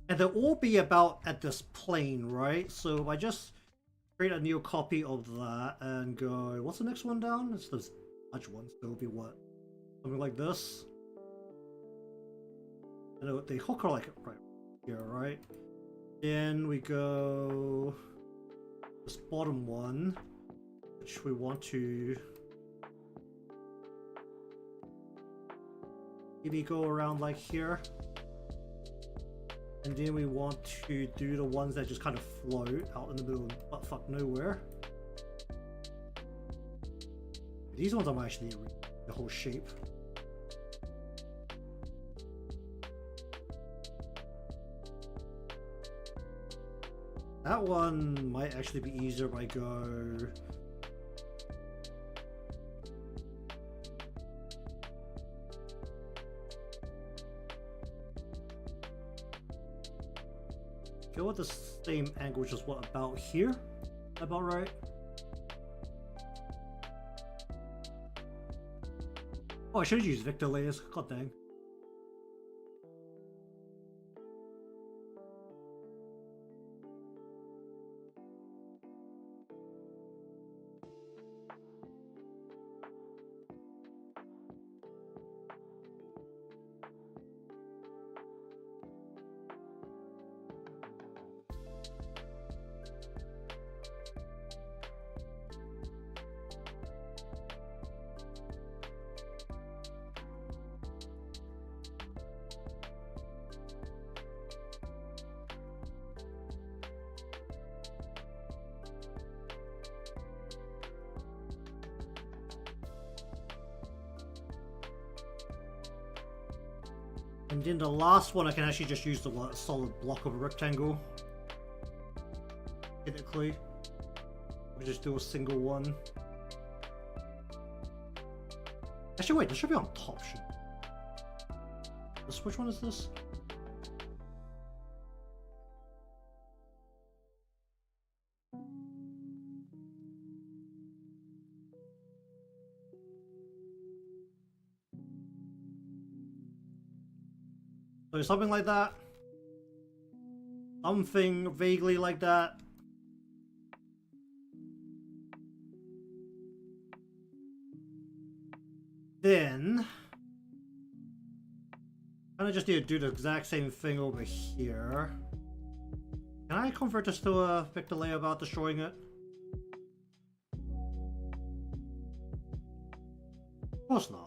And they'll all be about at this plane, right? So if I just create a new copy of that and go, what's the next one down? It's this large one, so it'll be what? Something like this. And they hook her like right here, right? Then we go this bottom one, which we want to maybe go around like here. And then we want to do the ones that just kind of float out in the middle of buttfuck nowhere. These ones I'm actually the whole shape. That one might actually be easier if I go... Go at the same angle, which is what, about here? About right? Oh, I should have used Victor layers. God dang. And then the last one, I can actually just use the solid block of a rectangle. Technically, we just do a single one. Actually, wait, this should be on top. Which one is this? So something like that. Something vaguely like that. Then kind of just need to do the exact same thing over here. Can I convert this to a vector layer without destroying it? Of course not.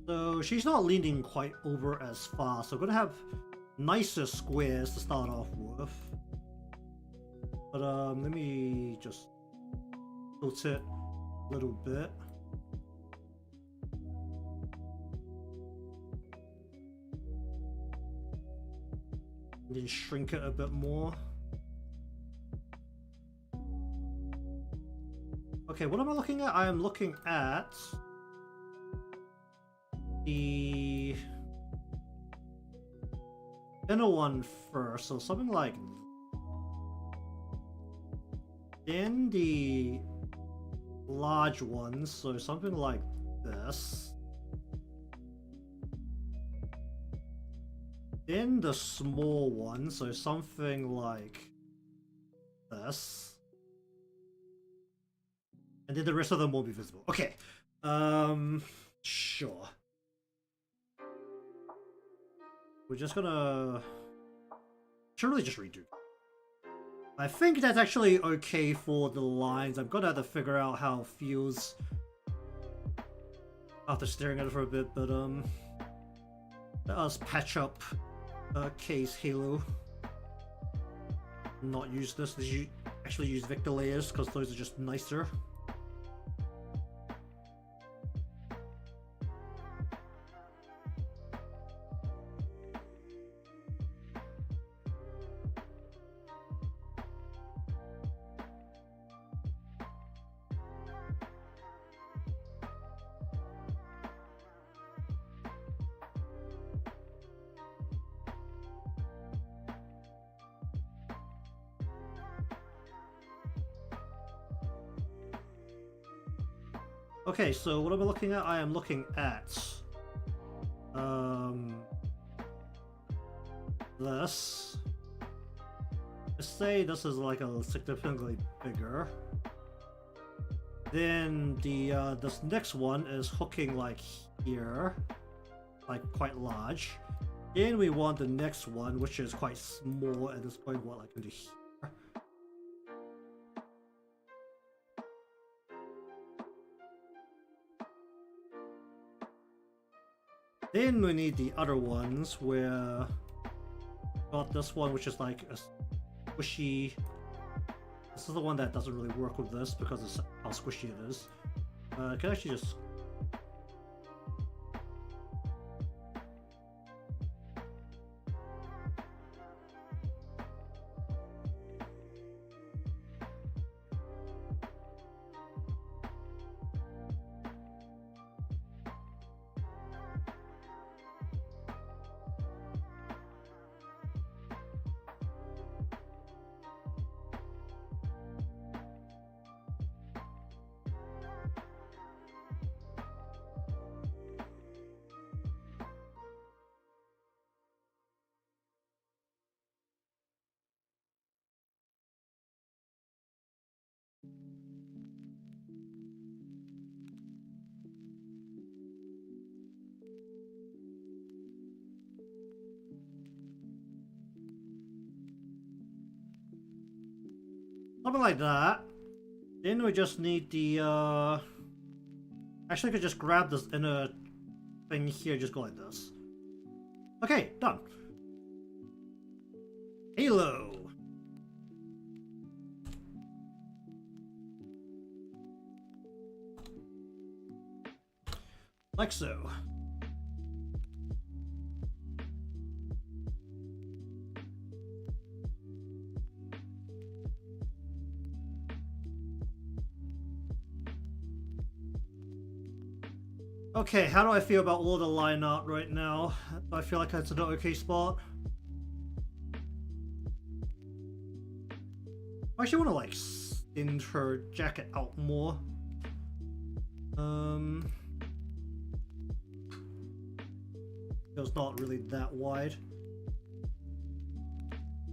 So she's not leaning quite over as far, so we're gonna have nicer squares to start off with. But let me just tilt it a little bit. And then shrink it a bit more. Okay, what am I looking at? I am looking at the inner one first, so something like then the large one, so something like this. Then the small one, so something like this. And then the rest of them won't be visible. Okay. Sure. We're just gonna... should really just redo. I think that's actually okay for the lines. I'm gonna have to figure out how it feels after staring at it for a bit, but let us patch up K's Halo. Not use this. Actually use Victor layers because those are just nicer. Okay, so what am I looking at? I am looking at this. Let's say this is like a significantly bigger. Then the this next one is hooking like here, like quite large. Then we want the next one, which is quite small, and it's going what, like into here. Then we need the other ones where got this one, which is like a squishy. This is the one that doesn't really work with this because of how squishy it is. I can actually just something like that. Then we just need the actually I could just grab this inner thing here, just go like this. Okay, done. Halo. Like so. Okay, how do I feel about all the line art right now? Do I feel like that's an okay spot? I actually want to like extend her jacket out more. It's not really that wide.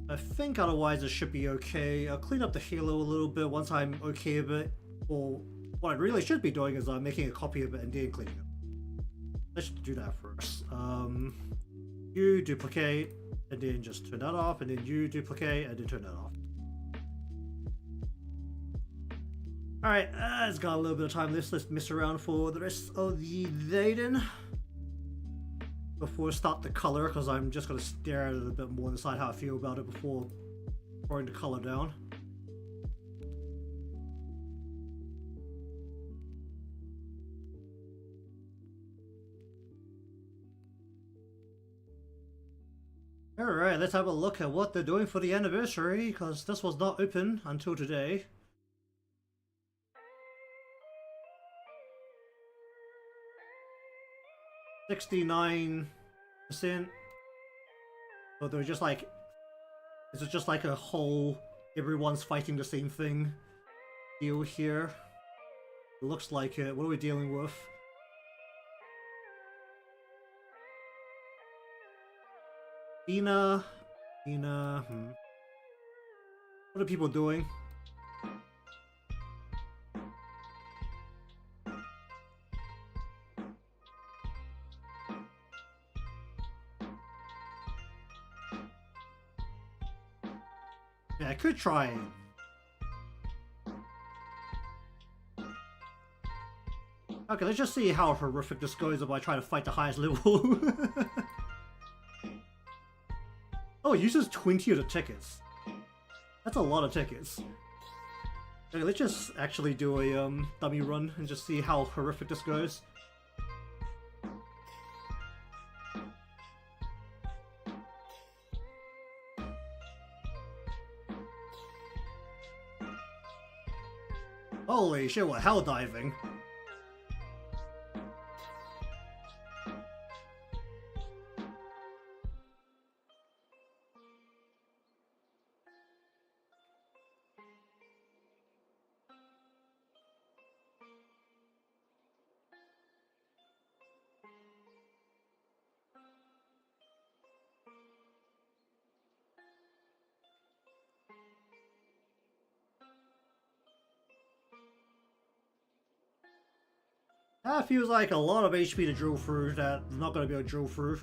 I think otherwise it should be okay. I'll clean up the halo a little bit once I'm okay with it. Or what I really should be doing is making a copy of it and then cleaning it. Let's do that first. You duplicate and then just turn that off, and then you duplicate and then turn that off. Alright, it's got a little bit of time left. Let's mess around for the rest of the Vaden before I start the color, because I'm just going to stare at it a bit more and decide how I feel about it before pouring the color down. Alright, let's have a look at what they're doing for the anniversary, because this was not open until today. $69%. So they're just like, this is just like a whole, everyone's fighting the same thing deal here. It looks like it. What are we dealing with? Dina. What are people doing? Yeah, I could try it. Okay, let's just see how horrific this goes if I try to fight the highest level. Oh, it uses 20 of the tickets. That's a lot of tickets. Okay, let's just actually do a dummy run and just see how horrific this goes. Holy shit, what hell diving? That feels like a lot of HP to drill through that I'm not going to be able to drill through.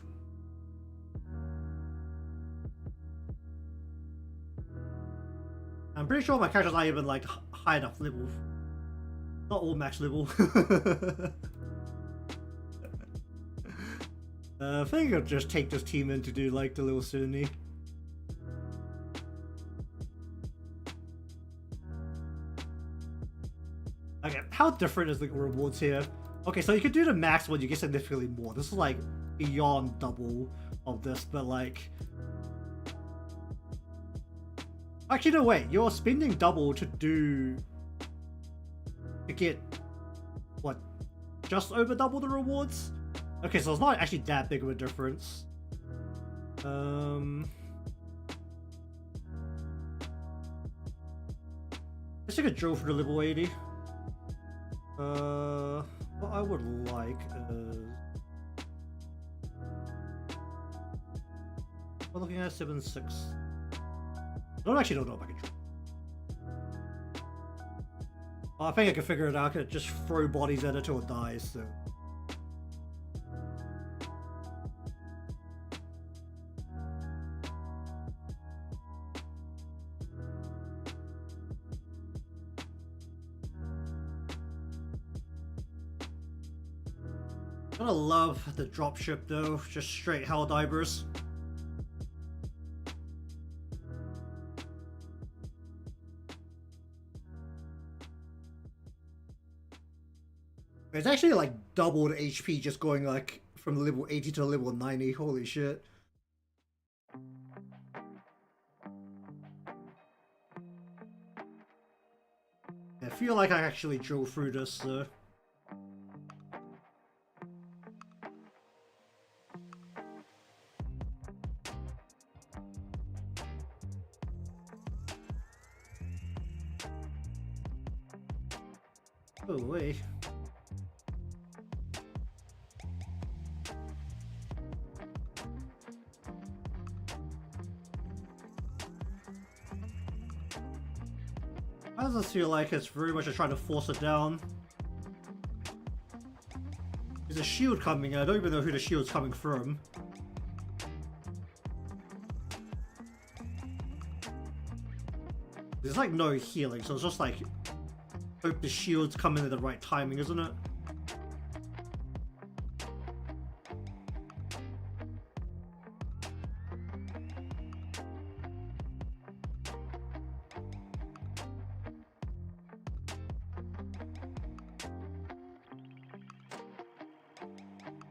I'm pretty sure my character's not even like high enough level. Not all max level. I think I'll just take this team in to do like the little ceremony. Okay, how different is the rewards here? Okay, so you could do the max one, you get significantly more. This is like beyond double of this, but like... Actually, no, wait, you're spending double to get, what, just over double the rewards? Okay, so it's not actually that big of a difference. Let's take a drill for the level 80. What I would like is... We're looking at 7.6. I don't actually know if I can drill. Oh, I think I can figure it out. I could just throw bodies at it till it dies, so... I love the dropship though, just straight hell divers. It's actually like double the HP just going like from level 80 to level 90, holy shit. I feel like I actually drove through this, so... Oh, wait. How does this feel like it's very much trying to force it down? There's a shield coming, I don't even know who the shield's coming from. There's like no healing, so it's just like... Hope the shields come in at the right timing, isn't it?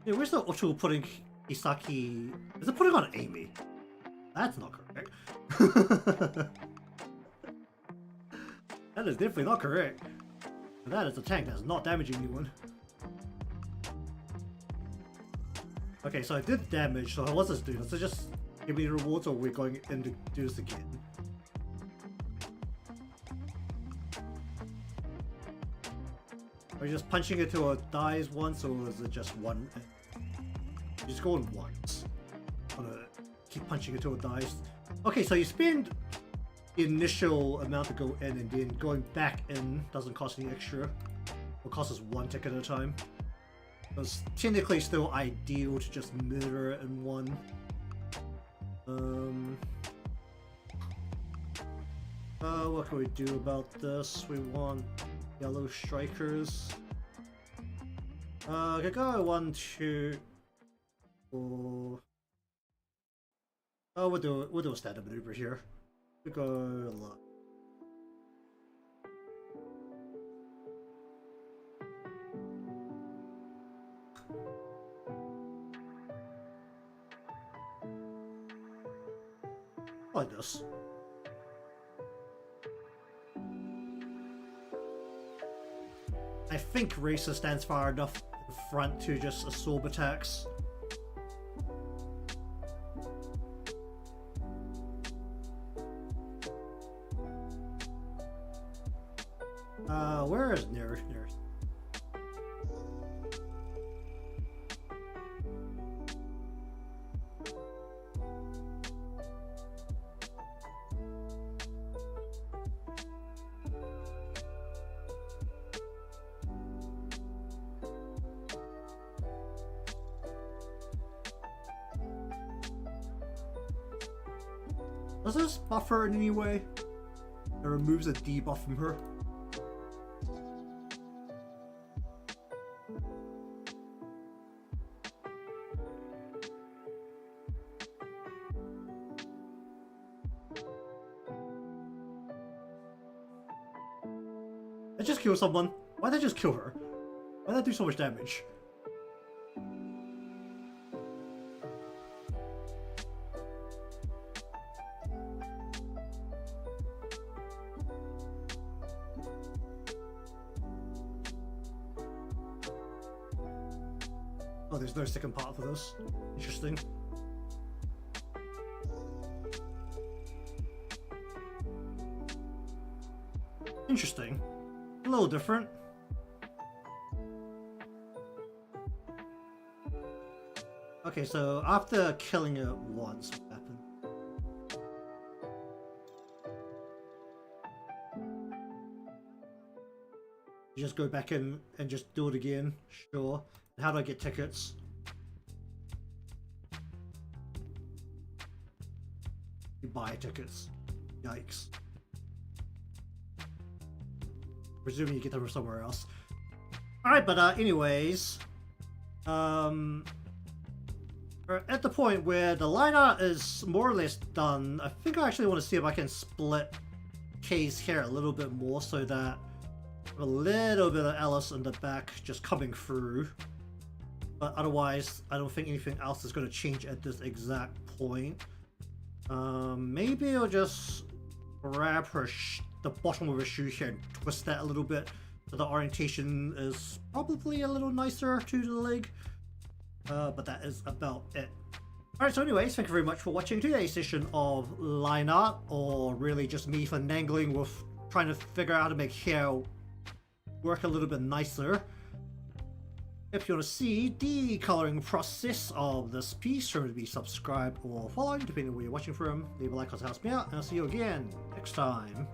Yeah, where's the Otto putting Isaki? Is it putting on Amy? That's not correct. That is definitely not correct. That is a tank that's not damaging anyone. Okay, so I did damage, so what's this do? Does it just give me the rewards, or we're going in to do this again? Are you just punching it till it dies once, or is it just one? You just go in once. I'm gonna keep punching it till it dies. Okay, so you spend the initial amount to go in, and then going back in doesn't cost any extra. It costs us one tick at a time. It's technically still ideal to just murder it in one. What can we do about this? We want yellow strikers. Okay, go 1, 2, 4. Oh, we'll do a standard maneuver here. We go left. Like this. I think Racer stands far enough in front to just absorb attacks. Where is near? Does this buff her in any way? It removes a debuff from her. I just killed someone. Why'd I just kill her? Why'd that do so much damage? Oh, there's no second part for this. Interesting. Interesting. A little different. Okay, so after killing it once, what happened? You just go back in and just do it again? Sure. How do I get tickets? You buy tickets. Yikes. Presuming you get them from somewhere else. Alright, but anyways. We're at the point where the line art is more or less done. I think I actually want to see if I can split Kay's hair a little bit more so that a little bit of Alice in the back just coming through. But otherwise, I don't think anything else is going to change at this exact point. Maybe I'll just grab her the bottom of her shoe here and twist that a little bit so the orientation is probably a little nicer to the leg. But that is about it. Alright, so anyways, thank you very much for watching today's session of line art, or really just me finagling with trying to figure out how to make hair work a little bit nicer. If you want to see the coloring process of this piece, remember to be subscribed or followed, depending on where you're watching from. Leave a like, because it helps me out, and I'll see you again next time.